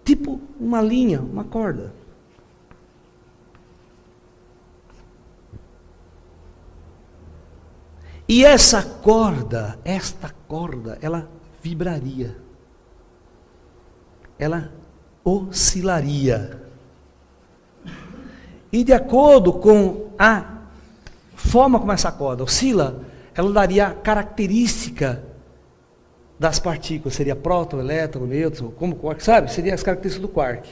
tipo uma linha, uma corda. E esta corda, ela vibraria. Ela oscilaria. E de acordo com a forma como essa corda oscila, ela daria a característica das partículas. Seria próton, elétron, nêutron, como quark, sabe? Seria as características do quark.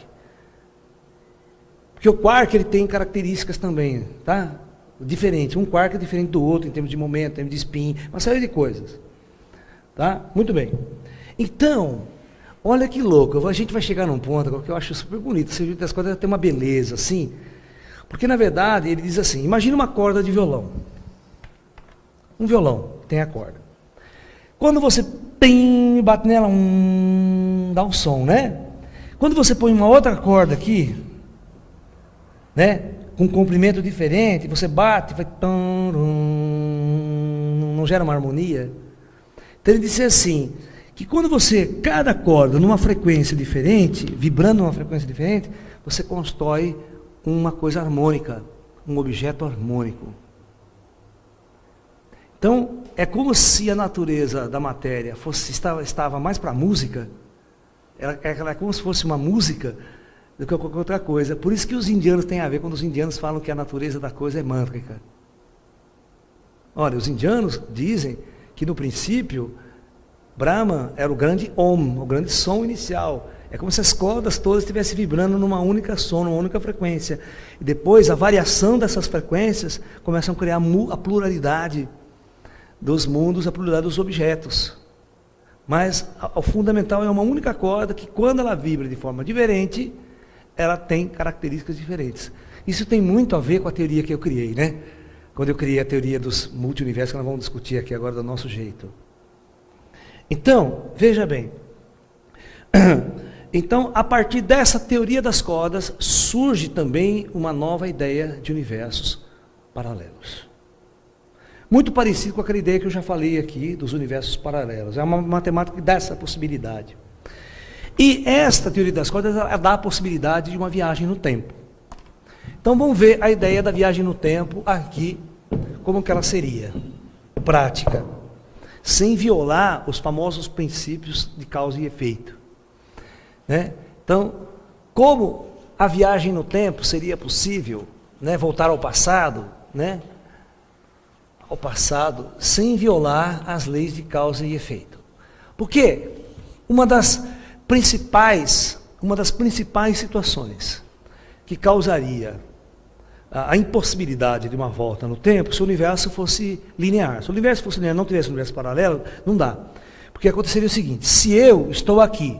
Porque o quark ele tem características também, tá? Diferente. Um quark é diferente do outro em termos de momento, em termos de spin, uma série de coisas. Tá? Muito bem. Então, olha que louco, a gente vai chegar num ponto que eu acho super bonito. O serviço das cordas tem uma beleza, assim. Porque, na verdade, ele diz assim, imagina uma corda de violão. Um violão, tem a corda. Quando você bate nela, dá um som, né? Quando você põe uma outra corda aqui, né? Com um comprimento diferente, você bate, vai... não gera uma harmonia. Então ele disse assim, que quando cada corda numa frequência diferente, vibrando numa frequência diferente, você constrói uma coisa harmônica, um objeto harmônico. Então, é como se a natureza da matéria estava mais para a música, é como se fosse uma música do que qualquer outra coisa. Por isso que os indianos têm a ver, quando os indianos falam que a natureza da coisa é mântrica. Olha, os indianos dizem que no princípio, Brahma era o grande Om, o grande som inicial. É como se as cordas todas estivessem vibrando numa única som, numa única frequência. E depois, a variação dessas frequências começam a criar a pluralidade dos mundos, a pluralidade dos objetos. Mas o fundamental é uma única corda que, quando ela vibra de forma diferente, ela tem características diferentes. Isso tem muito a ver com a teoria que eu criei, né? Quando eu criei a teoria dos multiuniversos, que nós vamos discutir aqui agora do nosso jeito. Então, veja bem. Então, a partir dessa teoria das cordas, surge também uma nova ideia de universos paralelos. Muito parecido com aquela ideia que eu já falei aqui, dos universos paralelos. É uma matemática que dá essa possibilidade. E esta teoria das cordas dá a possibilidade de uma viagem no tempo. Então vamos ver a ideia da viagem no tempo aqui, como que ela seria, prática, sem violar os famosos princípios de causa e efeito. Né? Então, como a viagem no tempo seria possível, né, voltar ao passado, né, ao passado, sem violar as leis de causa e efeito. Por quê? Uma das principais situações que causaria a impossibilidade de uma volta no tempo, se o universo fosse linear. Se o universo fosse linear, não tivesse um universo paralelo, não dá. Porque aconteceria o seguinte, se eu estou aqui,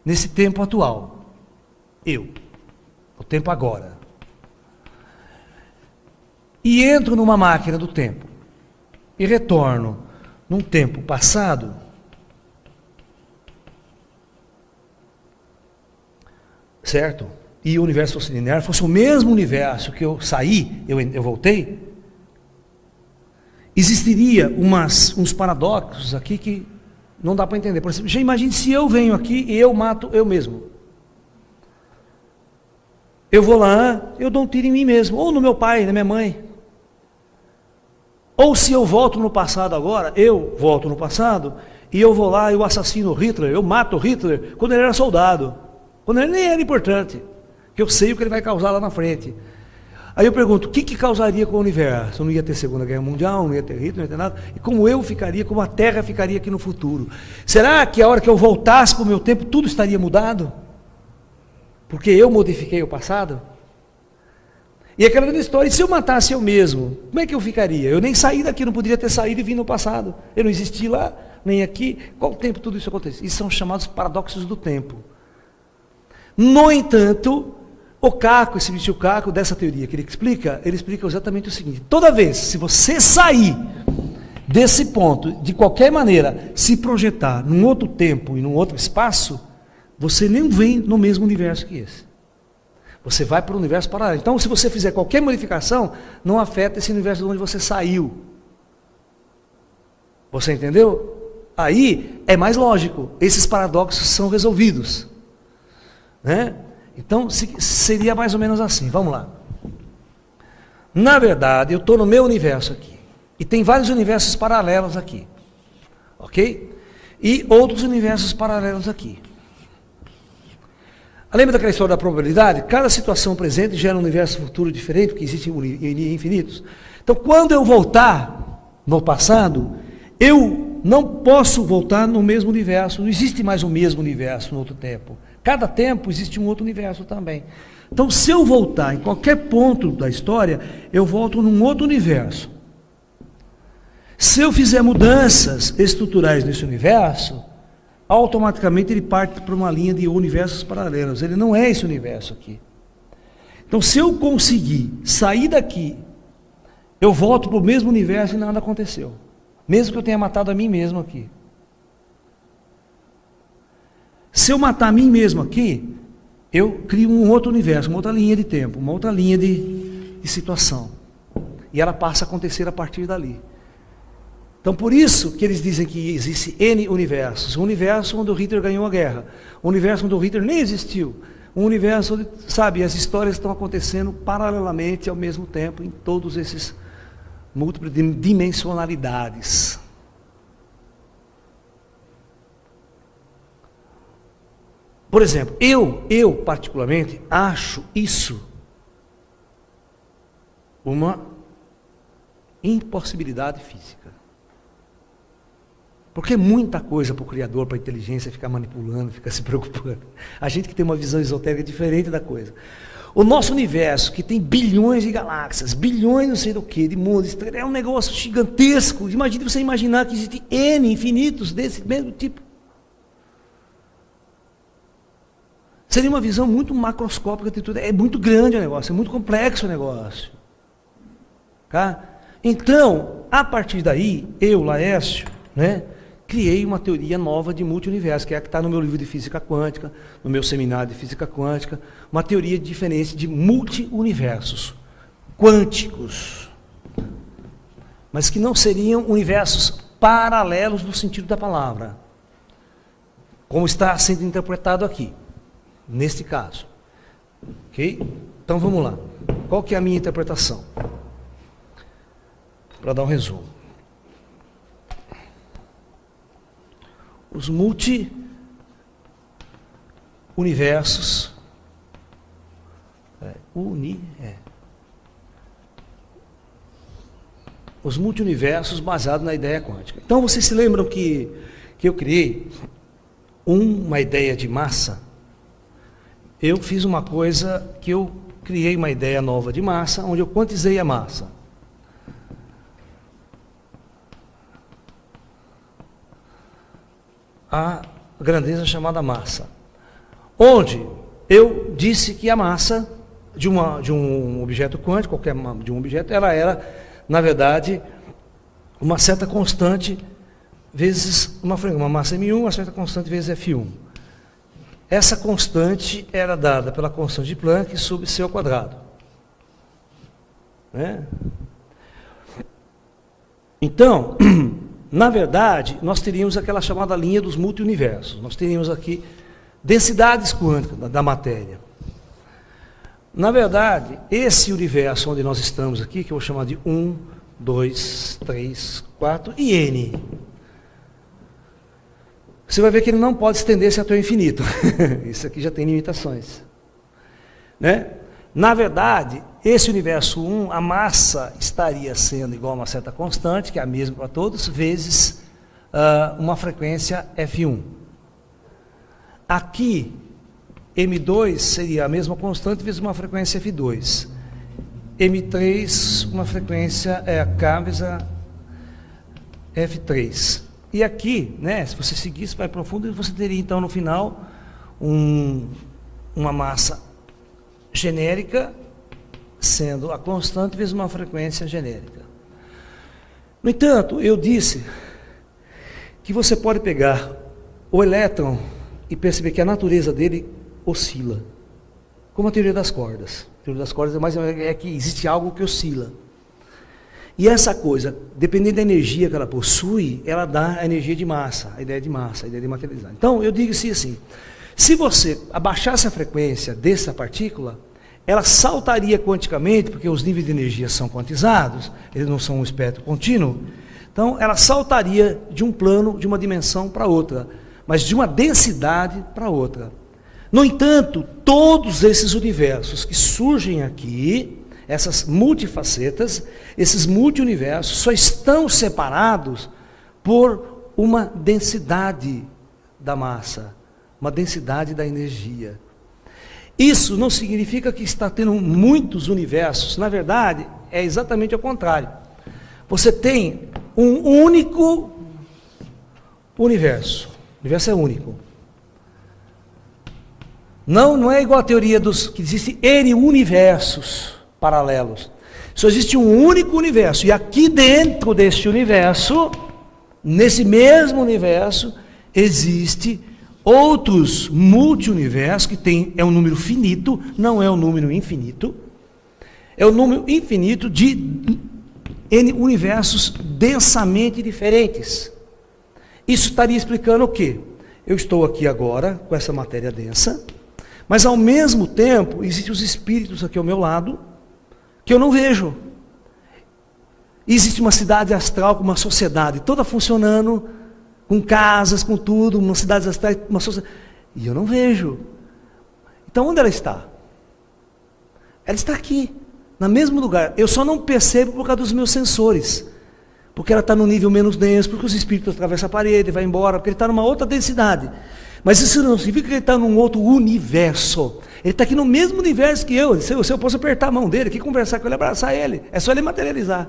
nesse tempo atual, o tempo agora, e entro numa máquina do tempo, e retorno num tempo passado, certo? E o universo fosse linear, fosse o mesmo universo que eu saí, eu voltei, existiria uns paradoxos aqui que não dá para entender. Por exemplo, já imagine se eu venho aqui e eu mato eu mesmo. Eu vou lá, eu dou um tiro em mim mesmo, ou no meu pai, na minha mãe. Ou se eu volto no passado agora, eu volto no passado, e eu vou lá, eu assassino Hitler, eu mato Hitler, quando ele era soldado, quando ele nem era importante, que eu sei o que ele vai causar lá na frente. Aí eu pergunto, o que causaria com o universo? Não ia ter Segunda Guerra Mundial, não ia ter Hitler, não ia ter nada, e como eu ficaria, como a Terra ficaria aqui no futuro? Será que a hora que eu voltasse para o meu tempo, tudo estaria mudado? Porque eu modifiquei o passado? E aquela grande história, e se eu matasse eu mesmo, como é que eu ficaria? Eu nem saí daqui, não poderia ter saído e vindo no passado. Eu não existi lá, nem aqui. Qual tempo tudo isso acontece? Isso são chamados paradoxos do tempo. No entanto, o Caco, esse Michio Kaku, dessa teoria que ele explica exatamente o seguinte: toda vez, se você sair desse ponto, de qualquer maneira, se projetar num outro tempo e num outro espaço, você nem vem no mesmo universo que esse. Você vai para o universo paralelo. Então, se você fizer qualquer modificação, não afeta esse universo de onde você saiu. Você entendeu? Aí é mais lógico. Esses paradoxos são resolvidos. Né? Então, seria mais ou menos assim. Vamos lá. Na verdade, eu estou no meu universo aqui. E tem vários universos paralelos aqui. Ok? E outros universos paralelos aqui. Lembra daquela história da probabilidade? Cada situação presente gera um universo futuro diferente, porque existem infinitos. Então, quando eu voltar no passado, eu não posso voltar no mesmo universo. Não existe mais o mesmo universo no outro tempo. Cada tempo existe um outro universo também. Então, se eu voltar em qualquer ponto da história, eu volto num outro universo. Se eu fizer mudanças estruturais nesse universo, automaticamente ele parte para uma linha de universos paralelos. Ele não é esse universo aqui. Então, se eu conseguir sair daqui, eu volto para o mesmo universo e nada aconteceu. Mesmo que eu tenha matado a mim mesmo aqui. Se eu matar a mim mesmo aqui, eu crio um outro universo, uma outra linha de tempo, uma outra linha de situação. E ela passa a acontecer a partir dali. Então, por isso que eles dizem que existe N universos. Um universo onde o Hitler ganhou a guerra. Um universo onde o Hitler nem existiu. Um universo onde, sabe, as histórias estão acontecendo paralelamente ao mesmo tempo em todos esses múltiplas dimensionalidades. Por exemplo, eu particularmente acho isso uma impossibilidade física. Porque é muita coisa para o Criador, para a inteligência ficar manipulando, ficar se preocupando. A gente que tem uma visão esotérica diferente da coisa. O nosso universo, que tem bilhões de galáxias, bilhões não sei do que, de mundos, é um negócio gigantesco. Imagine você imaginar que existem N infinitos desse mesmo tipo. Seria uma visão muito macroscópica de tudo. É muito grande o negócio, é muito complexo o negócio. Tá? Então, a partir daí, eu, Laércio, né, criei uma teoria nova de multiuniverso, que é a que está no meu livro de física quântica, no meu seminário de física quântica, uma teoria diferente de multiuniversos quânticos, mas que não seriam universos paralelos no sentido da palavra, como está sendo interpretado aqui, neste caso. Ok? Então vamos lá. Qual que é a minha interpretação? Para dar um resumo. Os multi-universos, os multi-universos baseados na ideia quântica. Então, vocês se lembram que eu criei uma ideia de massa? Eu fiz uma coisa que eu criei uma ideia nova de massa, onde eu quantizei a massa. A grandeza chamada massa, onde eu disse que a massa de um objeto quântico, de um objeto, ela era, na verdade, uma certa constante vezes uma massa M1, uma certa constante vezes F1. essa constante era dada pela constante de Planck sobre C ao quadrado. Né? Então, na verdade, nós teríamos aquela chamada linha dos multiuniversos. Nós teríamos aqui densidades quânticas da matéria. Na verdade, esse universo onde nós estamos aqui, que eu vou chamar de 1, 2, 3, 4 e N. Você vai ver que ele não pode estender-se até o infinito. Isso aqui já tem limitações. Né? Na verdade, esse universo 1, a massa estaria sendo igual a uma certa constante, que é a mesma para todos, vezes uma frequência F1. Aqui, M2 seria a mesma constante vezes uma frequência F2. M3, uma frequência K vezes a F3. E aqui, né, se você seguisse para profundo, você teria então no final uma massa genérica sendo a constante vezes uma frequência genérica. No entanto, eu disse que você pode pegar o elétron e perceber que a natureza dele oscila, como a teoria das cordas. A teoria das cordas é que existe algo que oscila. E essa coisa, dependendo da energia que ela possui, ela dá a energia de massa, a ideia de massa, a ideia de materializar. Então, eu digo assim, se você abaixasse a frequência dessa partícula, ela saltaria quanticamente, porque os níveis de energia são quantizados, eles não são um espectro contínuo, então ela saltaria de um plano, de uma dimensão para outra, mas de uma densidade para outra. No entanto, todos esses universos que surgem aqui, essas multifacetas, esses multiuniversos, só estão separados por uma densidade da massa, uma densidade da energia. Isso não significa que está tendo muitos universos, na verdade, é exatamente ao contrário. Você tem um único universo, o universo é único. Não é igual a teoria dos que existem N universos paralelos. Só existe um único universo. E aqui dentro deste universo, nesse mesmo universo, existe outros multi-universos que é um número finito, não é um número infinito. É um número infinito de N universos densamente diferentes. Isso estaria explicando o quê? Eu estou aqui agora com essa matéria densa, mas ao mesmo tempo existem os espíritos aqui ao meu lado, que eu não vejo. Existe uma cidade astral com uma sociedade toda funcionando, com casas, com tudo, uma cidade astral, uma sociedade, e eu não vejo. Então onde ela está? Ela está aqui, no mesmo lugar. Eu só não percebo por causa dos meus sensores, porque ela está no nível menos denso, porque os espíritos atravessam a parede, vai embora, porque ele está numa outra densidade. Mas isso não significa que ele está num outro universo. Ele está aqui no mesmo universo que eu. Se eu posso apertar a mão dele, aqui conversar com ele, abraçar ele, é só ele materializar.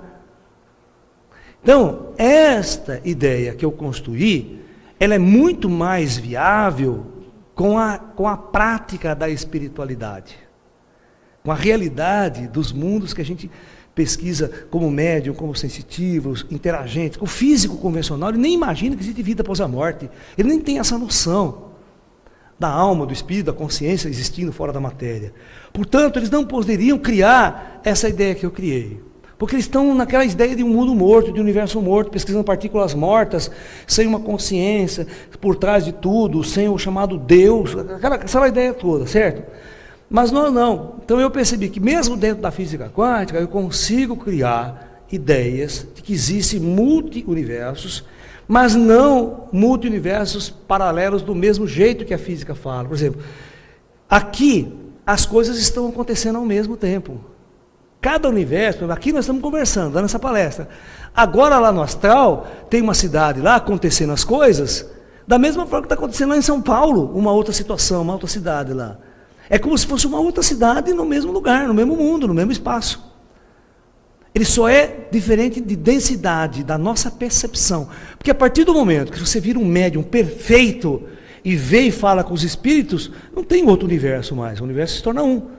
Então, esta ideia que eu construí, ela é muito mais viável com a prática da espiritualidade, com a realidade dos mundos que a gente pesquisa como médium, como sensitivos, interagentes. O físico convencional, ele nem imagina que existe vida após a morte. Ele nem tem essa noção da alma, do espírito, da consciência existindo fora da matéria. Portanto, eles não poderiam criar essa ideia que eu criei. Porque eles estão naquela ideia de um mundo morto, de um universo morto, pesquisando partículas mortas, sem uma consciência por trás de tudo, sem o chamado Deus, aquela ideia toda, certo? Mas nós não. Então eu percebi que mesmo dentro da física quântica, eu consigo criar ideias de que existem multi-universos, mas não multi-universos paralelos do mesmo jeito que a física fala. Por exemplo, aqui as coisas estão acontecendo ao mesmo tempo. Cada universo, aqui nós estamos conversando, dando essa palestra. Agora lá no astral, tem uma cidade lá acontecendo as coisas, da mesma forma que está acontecendo lá em São Paulo, uma outra situação, uma outra cidade lá. É como se fosse uma outra cidade no mesmo lugar, no mesmo mundo, no mesmo espaço. Ele só é diferente de densidade da nossa percepção. Porque a partir do momento que você vira um médium perfeito e vê e fala com os espíritos, não tem outro universo mais, o universo se torna um.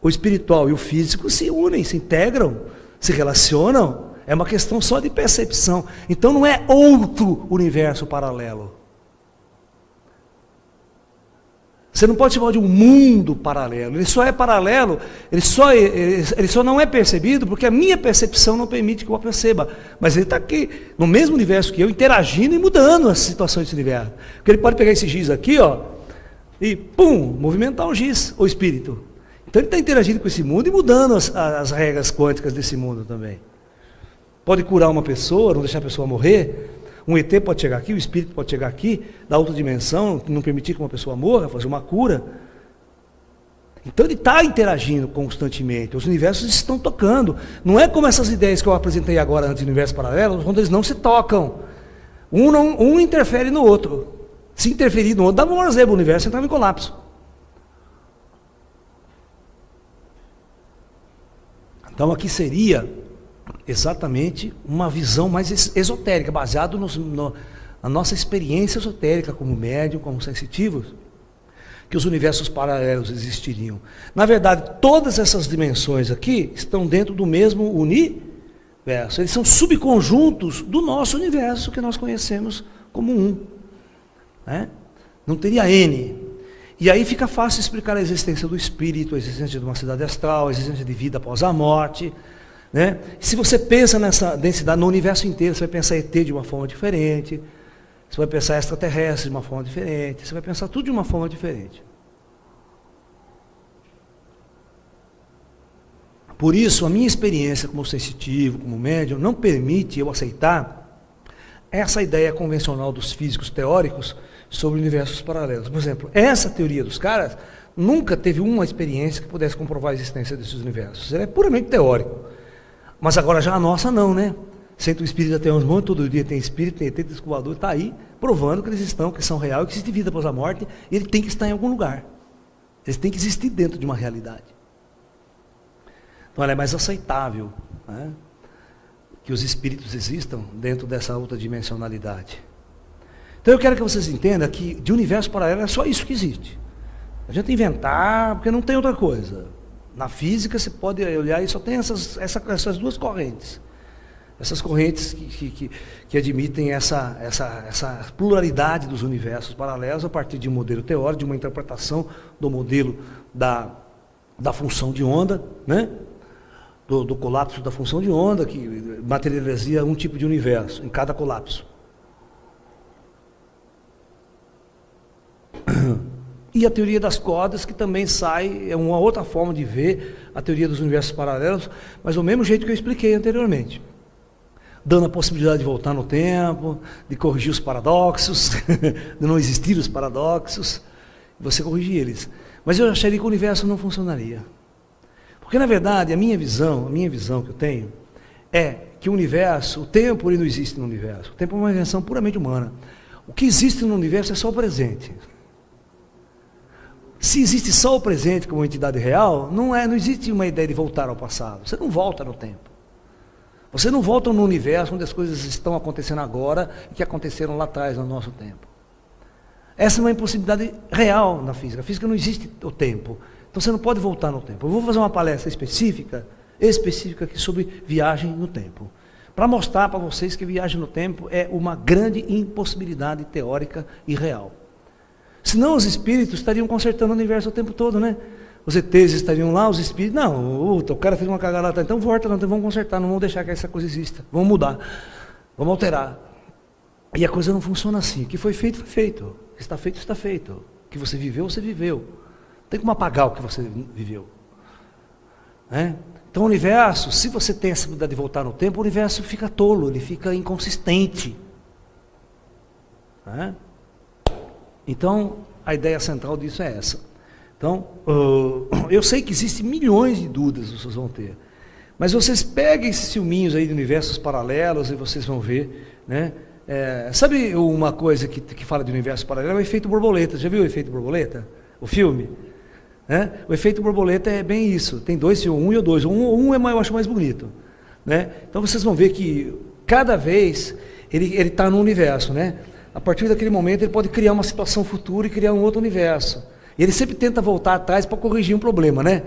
O espiritual e o físico se unem, se integram, se relacionam. É uma questão só de percepção. Então não é outro universo paralelo. Você não pode chamar de um mundo paralelo. Ele só é paralelo, ele só não é percebido porque a minha percepção não permite que eu a perceba. Mas ele está aqui, no mesmo universo que eu, interagindo e mudando as situações desse universo. Porque ele pode pegar esse giz aqui, ó, e pum, movimentar o giz, o espírito. Então ele está interagindo com esse mundo e mudando as regras quânticas desse mundo também. Pode curar uma pessoa, não deixar a pessoa morrer. Um ET pode chegar aqui, o espírito pode chegar aqui, da outra dimensão, não permitir que uma pessoa morra, fazer uma cura. Então ele está interagindo constantemente, os universos estão tocando. Não é como essas ideias que eu apresentei agora antes do universo paralelo, quando eles não se tocam. Um interfere no outro. Se interferir no outro, dava um zebra, o universo entrava em colapso. Então aqui seria exatamente uma visão mais esotérica, baseada na nossa experiência esotérica como médium, como sensitivos, que os universos paralelos existiriam. Na verdade, todas essas dimensões aqui estão dentro do mesmo universo. Eles são subconjuntos do nosso universo que nós conhecemos como um. Né? Não teria N. E aí fica fácil explicar a existência do espírito, a existência de uma cidade astral, a existência de vida após a morte. Né? Se você pensa nessa densidade no universo inteiro, você vai pensar ET de uma forma diferente, você vai pensar extraterrestre de uma forma diferente, você vai pensar tudo de uma forma diferente. Por isso, a minha experiência como sensitivo, como médium, não permite eu aceitar essa ideia convencional dos físicos teóricos sobre universos paralelos. Por exemplo, essa teoria dos caras nunca teve uma experiência que pudesse comprovar a existência desses universos. Ele é puramente teórico. Mas agora já a nossa não, né? Centro Espírita tem uns montes, todo dia tem espírito, tem ET, tem descobridor, está aí provando que eles estão, que são reais, que existe vida após a morte, e ele tem que estar em algum lugar. Eles têm que existir dentro de uma realidade. Então ela é mais aceitável, né? Que os espíritos existam dentro dessa outra dimensionalidade. Então eu quero que vocês entendam que de universo paralelo é só isso que existe. A gente inventar, porque não tem outra coisa. Na física você pode olhar e só tem essas duas correntes. Essas correntes que admitem essa pluralidade dos universos paralelos a partir de um modelo teórico, de uma interpretação do modelo da função de onda, né? Do colapso da função de onda, que materializaria um tipo de universo em cada colapso. E a teoria das cordas, que também sai, é uma outra forma de ver a teoria dos universos paralelos, mas do mesmo jeito que eu expliquei anteriormente. Dando a possibilidade de voltar no tempo, de corrigir os paradoxos, de não existir os paradoxos, você corrigir eles. Mas eu acharia que o universo não funcionaria. Porque, na verdade, a minha visão que eu tenho, é que o universo, o tempo ele não existe no universo. O tempo é uma invenção puramente humana. O que existe no universo é só o presente. Se existe só o presente como entidade real, não existe uma ideia de voltar ao passado. Você não volta no tempo. Você não volta no universo onde as coisas estão acontecendo agora e que aconteceram lá atrás, no nosso tempo. Essa é uma impossibilidade real na física. A física não existe o tempo. Então você não pode voltar no tempo. Eu vou fazer uma palestra específica aqui sobre viagem no tempo. Para mostrar para vocês que viagem no tempo é uma grande impossibilidade teórica e real. Senão os espíritos estariam consertando o universo o tempo todo, né? Os ETs estariam lá, os espíritos, não, o cara fez uma cagada, então volta, não, então vamos consertar, não vamos deixar que essa coisa exista, vamos mudar, vamos alterar. E a coisa não funciona assim, o que foi feito, foi feito, o que está feito, está feito, o que você viveu, você viveu. Não tem como apagar o que você viveu. Né? Então o universo, se você tem essa possibilidade de voltar no tempo, o universo fica tolo, ele fica inconsistente. Né? Então, a ideia central disso é essa. Então, eu sei que existem milhões de dúvidas que vocês vão ter. Mas vocês peguem esses filminhos aí de universos paralelos e vocês vão ver. Né? Sabe uma coisa que fala de universo paralelo? É o efeito borboleta. Já viu o efeito borboleta? O filme? O efeito borboleta é bem isso. Tem dois, um e o dois. Um eu acho mais bonito. Né? Então, vocês vão ver que cada vez ele está no universo, né? A partir daquele momento ele pode criar uma situação futura e criar um outro universo. E ele sempre tenta voltar atrás para corrigir um problema, né?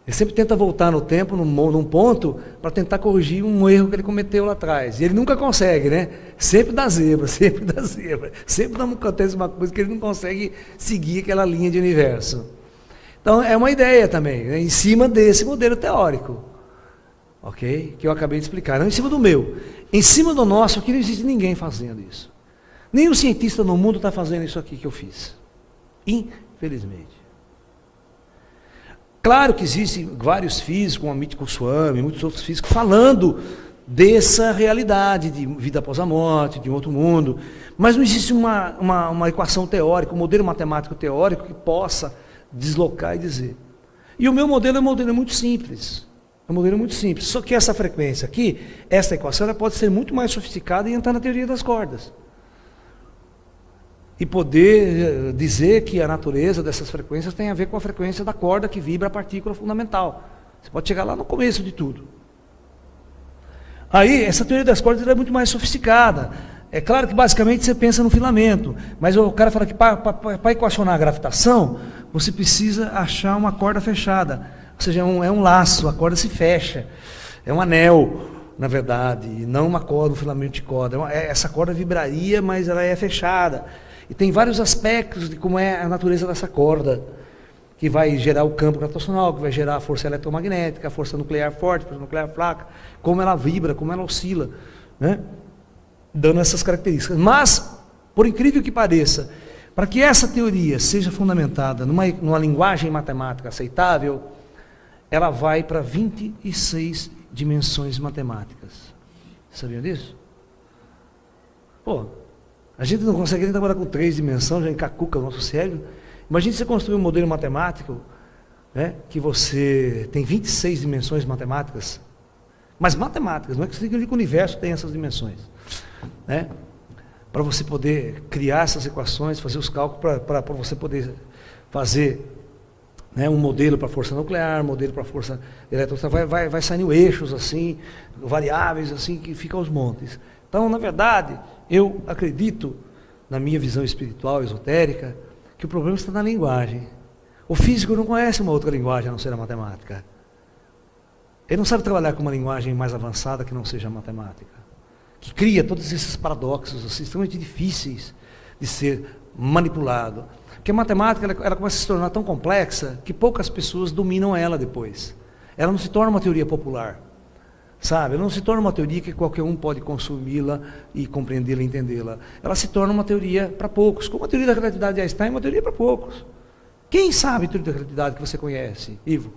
Ele sempre tenta voltar no tempo, num ponto, para tentar corrigir um erro que ele cometeu lá atrás. E ele nunca consegue, né? Sempre dá zebra, sempre dá zebra. Sempre acontece uma coisa que ele não consegue seguir aquela linha de universo. Então, é uma ideia também, né? Em cima desse modelo teórico. Ok? Que eu acabei de explicar. Não em cima do meu. Em cima do nosso, aqui não existe ninguém fazendo isso. Nenhum cientista no mundo está fazendo isso aqui que eu fiz. Infelizmente. Claro que existem vários físicos, como Amit Goswami, muitos outros físicos, falando dessa realidade de vida após a morte, de um outro mundo, mas não existe uma equação teórica, um modelo matemático teórico que possa deslocar e dizer. E o meu modelo é um modelo muito simples. É um modelo muito simples. Só que essa frequência aqui, essa equação, ela pode ser muito mais sofisticada e entrar na teoria das cordas. E poder dizer que a natureza dessas frequências tem a ver com a frequência da corda que vibra a partícula fundamental. Você pode chegar lá no começo de tudo. Aí, essa teoria das cordas é muito mais sofisticada. É claro que basicamente você pensa no filamento, mas o cara fala que para equacionar a gravitação, você precisa achar uma corda fechada. Ou seja, é um laço, a corda se fecha. É um anel, na verdade, e não uma corda, um filamento de corda. Essa corda vibraria, mas ela é fechada. E tem vários aspectos de como é a natureza dessa corda, que vai gerar o campo gravitacional, que vai gerar a força eletromagnética, a força nuclear forte, a força nuclear fraca, como ela vibra, como ela oscila, né? Dando essas características. Mas, por incrível que pareça, para que essa teoria seja fundamentada numa linguagem matemática aceitável, ela vai para 26 dimensões matemáticas. Sabiam disso? Pô, a gente não consegue nem trabalhar com 3 dimensões, já encacuca o nosso cérebro. Imagine você construir um modelo matemático, né, que você tem 26 dimensões matemáticas, mas matemáticas, não é que significa que o universo tem essas dimensões, né? Para você poder criar essas equações, fazer os cálculos, para você poder fazer, né, um modelo para força nuclear, modelo para força elétrica, vai saindo eixos assim, variáveis assim, que ficam aos montes. Então, na verdade, eu acredito, na minha visão espiritual, esotérica, que o problema está na linguagem. O físico não conhece uma outra linguagem a não ser a matemática. Ele não sabe trabalhar com uma linguagem mais avançada que não seja a matemática, que cria todos esses paradoxos assim, extremamente difíceis de ser manipulado. Porque a matemática ela começa a se tornar tão complexa que poucas pessoas dominam ela depois. Ela não se torna uma teoria popular. Sabe? Ela não se torna uma teoria que qualquer um pode consumi-la e compreendê-la e entendê-la. Ela se torna uma teoria para poucos. Como a teoria da relatividade de Einstein é uma teoria para poucos. Quem sabe a teoria da relatividade que você conhece, Ivo?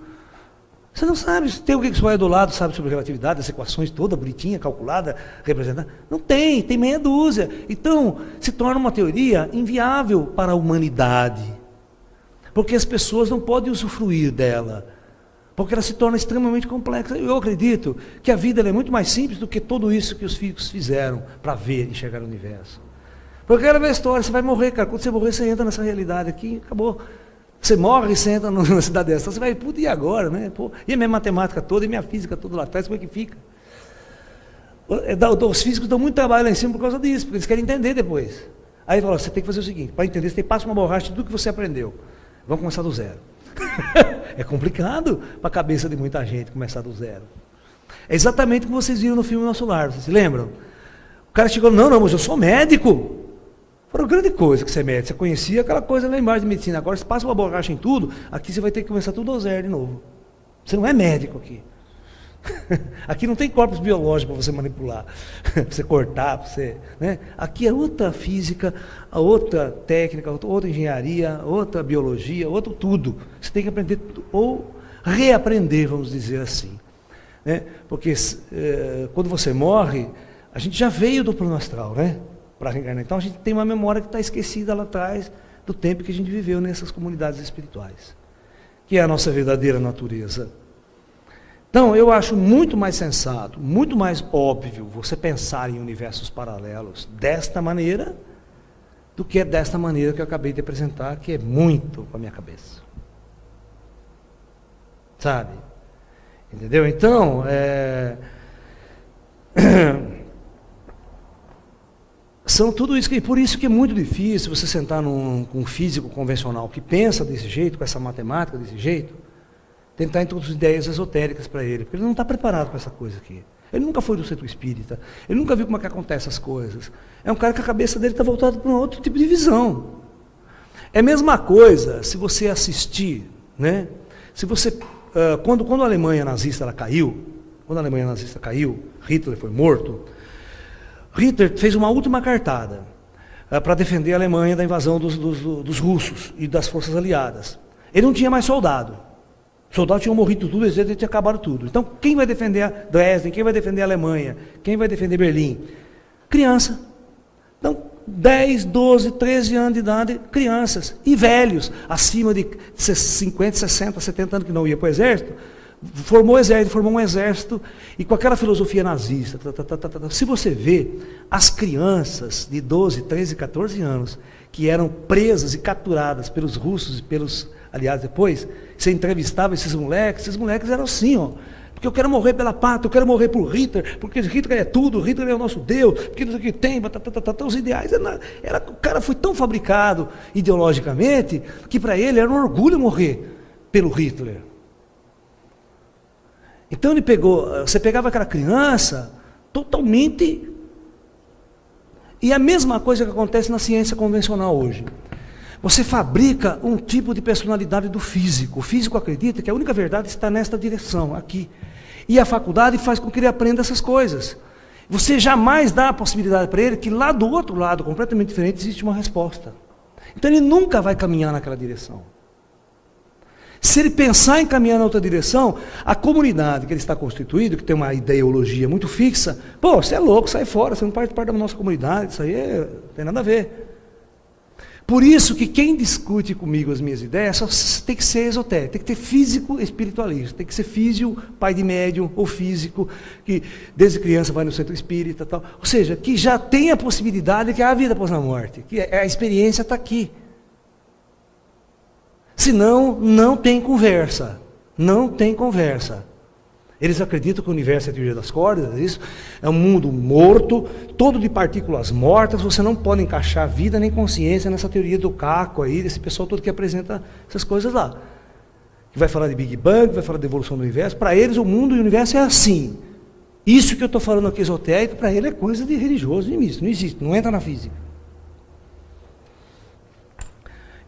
Você não sabe. Tem alguém que só é do lado, sabe sobre relatividade, as equações toda bonitinha, calculada, representada? Não tem, tem meia dúzia. Então, se torna uma teoria inviável para a humanidade. Porque as pessoas não podem usufruir dela. Porque ela se torna extremamente complexa. Eu acredito que a vida é muito mais simples do que tudo isso que os físicos fizeram para ver e chegar no universo. Porque aquela velha história, você vai morrer, cara. Quando você morrer, você entra nessa realidade aqui, acabou. Você morre e você entra numa cidade dessa. Você vai, puta, e agora, né? Pô, e a minha matemática toda, e minha física toda lá atrás, como é que fica? Os físicos dão muito trabalho lá em cima por causa disso, porque eles querem entender depois. Aí fala, você tem que fazer o seguinte, para entender, você tem que passar uma borracha de tudo que você aprendeu. Vamos começar do zero. É complicado para a cabeça de muita gente começar do zero. É exatamente como vocês viram no filme Nosso Lar, vocês se lembram? O cara chegou, não, mas eu sou médico. Foi uma grande coisa que você é médico. Você conhecia aquela coisa lá embaixo de medicina. Agora você passa uma borracha em tudo, aqui você vai ter que começar tudo do zero de novo. Você não é médico aqui. Aqui não tem corpos biológicos para você manipular, para você cortar, para você, né? Aqui é outra física, outra técnica, outra engenharia, outra biologia, outro tudo. Você tem que aprender ou reaprender, vamos dizer assim, né? Porque quando você morre, a gente já veio do plano astral, né? Para reencarnar. Então a gente tem uma memória que está esquecida lá atrás do tempo que a gente viveu nessas comunidades espirituais, que é a nossa verdadeira natureza. Então, eu acho muito mais sensato, muito mais óbvio você pensar em universos paralelos desta maneira, do que desta maneira que eu acabei de apresentar, que é muito com a minha cabeça. Sabe? Entendeu? Então, são tudo isso, e por isso que é muito difícil você sentar com um físico convencional que pensa desse jeito, com essa matemática desse jeito, tentar introduzir ideias esotéricas para ele, porque ele não está preparado para essa coisa aqui. Ele nunca foi do centro espírita, ele nunca viu como é que acontecem as coisas. É um cara que a cabeça dele está voltada para um outro tipo de visão. É a mesma coisa se você assistir, né? Se você, quando a Alemanha nazista ela caiu, Hitler foi morto, Hitler fez uma última cartada para defender a Alemanha da invasão dos russos e das forças aliadas. Ele não tinha mais soldado. Os soldados tinham morrido tudo, eles tinham acabado tudo. Então, quem vai defender Dresden? Quem vai defender a Alemanha? Quem vai defender Berlim? Criança. Então, 10, 12, 13 anos de idade, crianças. E velhos, acima de 50, 60, 70 anos que não ia para o exército, formou um exército, e com aquela filosofia nazista. Se você vê, as crianças de 12, 13, 14 anos, que eram presas e capturadas pelos russos e pelos aliados depois, você entrevistava esses moleques eram assim, ó. Porque eu quero morrer pela pátria, eu quero morrer por Hitler, porque Hitler é tudo, Hitler é o nosso Deus, porque isso aqui tem, os ideais. O cara foi tão fabricado ideologicamente, que para ele era um orgulho morrer pelo Hitler. Então você pegava aquela criança totalmente. E a mesma coisa que acontece na ciência convencional hoje. Você fabrica um tipo de personalidade do físico. O físico acredita que a única verdade está nesta direção, aqui. E a faculdade faz com que ele aprenda essas coisas. Você jamais dá a possibilidade para ele que lá do outro lado, completamente diferente, existe uma resposta. Então ele nunca vai caminhar naquela direção. Se ele pensar em caminhar na outra direção, a comunidade que ele está constituído, que tem uma ideologia muito fixa, pô, você é louco, sai fora, você não faz parte da nossa comunidade, isso aí não tem nada a ver. Por isso que quem discute comigo as minhas ideias só tem que ser esotérico, tem que ter físico espiritualista, tem que ser físio, pai de médium, ou físico, que desde criança vai no centro espírita, tal. Ou seja, que já tem a possibilidade que há a vida após a morte, que a experiência está aqui. Senão, não tem conversa. Não tem conversa. Eles acreditam que o universo é a teoria das cordas, isso é um mundo morto, todo de partículas mortas, você não pode encaixar vida nem consciência nessa teoria do caco aí, desse pessoal todo que apresenta essas coisas lá. Que vai falar de Big Bang, vai falar de evolução do universo. Para eles, o mundo e o universo é assim. Isso que eu estou falando aqui esotérico, para ele é coisa de religioso, de místico, não existe, não entra na física.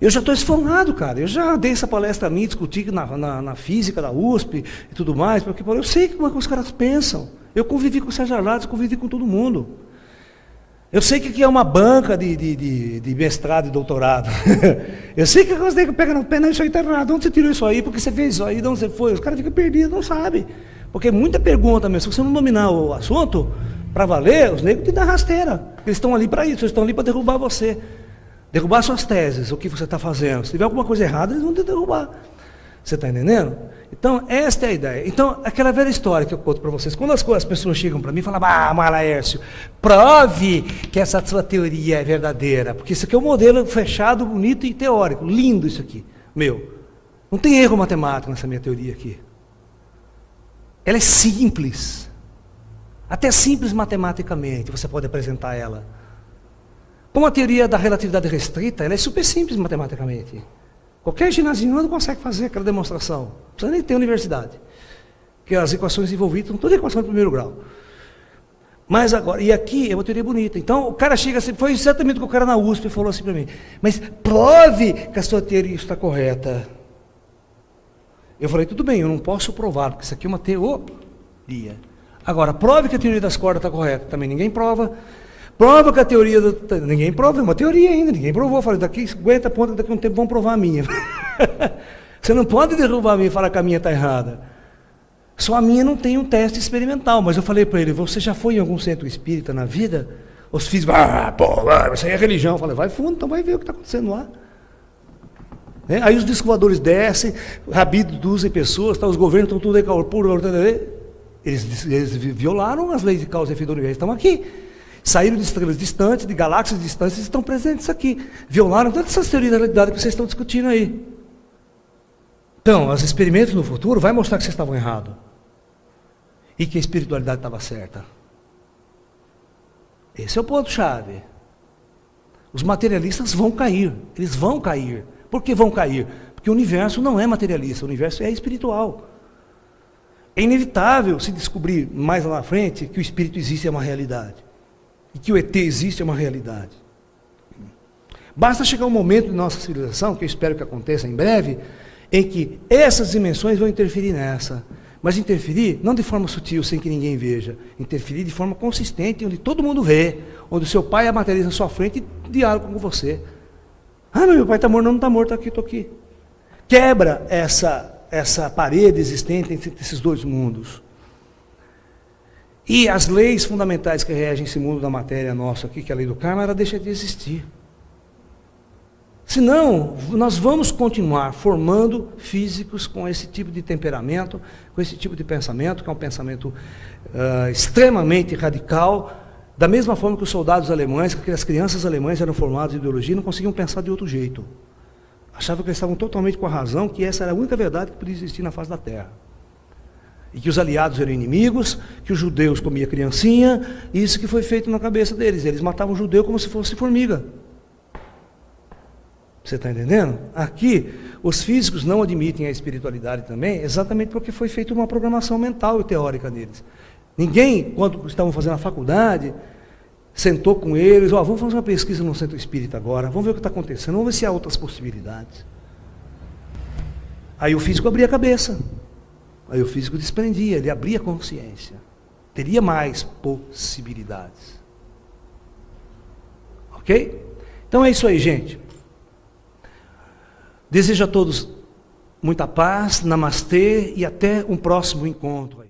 Eu já estou esfolgado, cara. Eu já dei essa palestra a mim, discuti na física da USP e tudo mais, porque eu sei como é que os caras pensam. Eu convivi com o Sérgio Arlados, convivi com todo mundo. Eu sei que aqui é uma banca de mestrado e doutorado. Eu sei que você pega no pé, não, isso aí está errado. Onde você tirou isso aí? Por que você fez isso aí? De onde você foi? Os caras ficam perdidos, não sabem. Porque muita pergunta mesmo. Se você não dominar o assunto, para valer, os negros te dão rasteira. Eles estão ali para isso, eles estão ali para derrubar você. Derrubar suas teses, o que você está fazendo. Se tiver alguma coisa errada, eles vão te derrubar. Você está entendendo? Então, esta é a ideia. Então, aquela velha história que eu conto para vocês. Quando as pessoas chegam para mim e falam, Laércio, prove que essa sua teoria é verdadeira. Porque isso aqui é um modelo fechado, bonito e teórico. Lindo isso aqui, meu. Não tem erro matemático nessa minha teoria aqui. Ela é simples. Até simples matematicamente, você pode apresentar ela. Como a teoria da relatividade restrita, ela é super simples matematicamente. Qualquer ginasiano consegue fazer aquela demonstração. Não precisa nem ter universidade. Porque as equações envolvidas são todas equações de primeiro grau. Mas agora, e aqui é uma teoria bonita. Então o cara chega assim, foi exatamente o que o cara na USP falou assim para mim. Mas prove que a sua teoria está correta. Eu falei, tudo bem, eu não posso provar, porque isso aqui é uma teoria. Agora, prove que a teoria das cordas está correta. Também ninguém prova. Prova que a teoria ninguém prova, é uma teoria ainda, ninguém provou. Eu falei, daqui 50 pontos, daqui a um tempo vão provar a minha. Você não pode derrubar a minha e falar que a minha está errada. Só a minha não tem um teste experimental. Mas eu falei para ele, você já foi em algum centro espírita na vida? Os físicos, isso aí é religião. Eu falei, vai fundo, então vai ver o que está acontecendo lá. Aí os discos voadores descem, abduzem pessoas, os governos estão tudo aí, eles violaram as leis de causa e efeito do universo, estão aqui. Saíram de estrelas distantes, de galáxias distantes, e estão presentes aqui. Violaram todas essas teorias da realidade que vocês estão discutindo aí. Então, os experimentos no futuro vai mostrar que vocês estavam errados. E que a espiritualidade estava certa. Esse é o ponto-chave. Os materialistas vão cair. Eles vão cair. Por que vão cair? Porque o universo não é materialista, o universo é espiritual. É inevitável se descobrir mais lá na frente que o espírito existe é uma realidade. E que o ET existe é uma realidade. Basta chegar um momento de nossa civilização, que eu espero que aconteça em breve, em que essas dimensões vão interferir nessa. Mas interferir não de forma sutil, sem que ninguém veja. Interferir de forma consistente, onde todo mundo vê. Onde o seu pai é materialista na sua frente e dialoga com você. Ah, meu pai está morto, não está morto, estou aqui. Quebra essa parede existente entre esses dois mundos. E as leis fundamentais que regem esse mundo da matéria nosso aqui, que é a lei do karma, ela deixa de existir. Senão, nós vamos continuar formando físicos com esse tipo de temperamento, com esse tipo de pensamento, que é um pensamento extremamente radical, da mesma forma que os soldados alemães, que as crianças alemãs eram formadas em ideologia, não conseguiam pensar de outro jeito. Achavam que eles estavam totalmente com a razão, que essa era a única verdade que podia existir na face da Terra. E que os aliados eram inimigos, que os judeus comiam criancinha, e isso que foi feito na cabeça deles. Eles matavam o judeu como se fosse formiga. Você está entendendo? Aqui, os físicos não admitem a espiritualidade também, exatamente porque foi feita uma programação mental e teórica neles. Ninguém, quando estavam fazendo a faculdade, sentou com eles, vamos fazer uma pesquisa no centro espírita agora, vamos ver o que está acontecendo, vamos ver se há outras possibilidades. Aí o físico abria a cabeça, aí o físico desprendia, ele abria a consciência, teria mais possibilidades. Ok? Então é isso aí, gente. Desejo a todos muita paz, namastê e até um próximo encontro aí.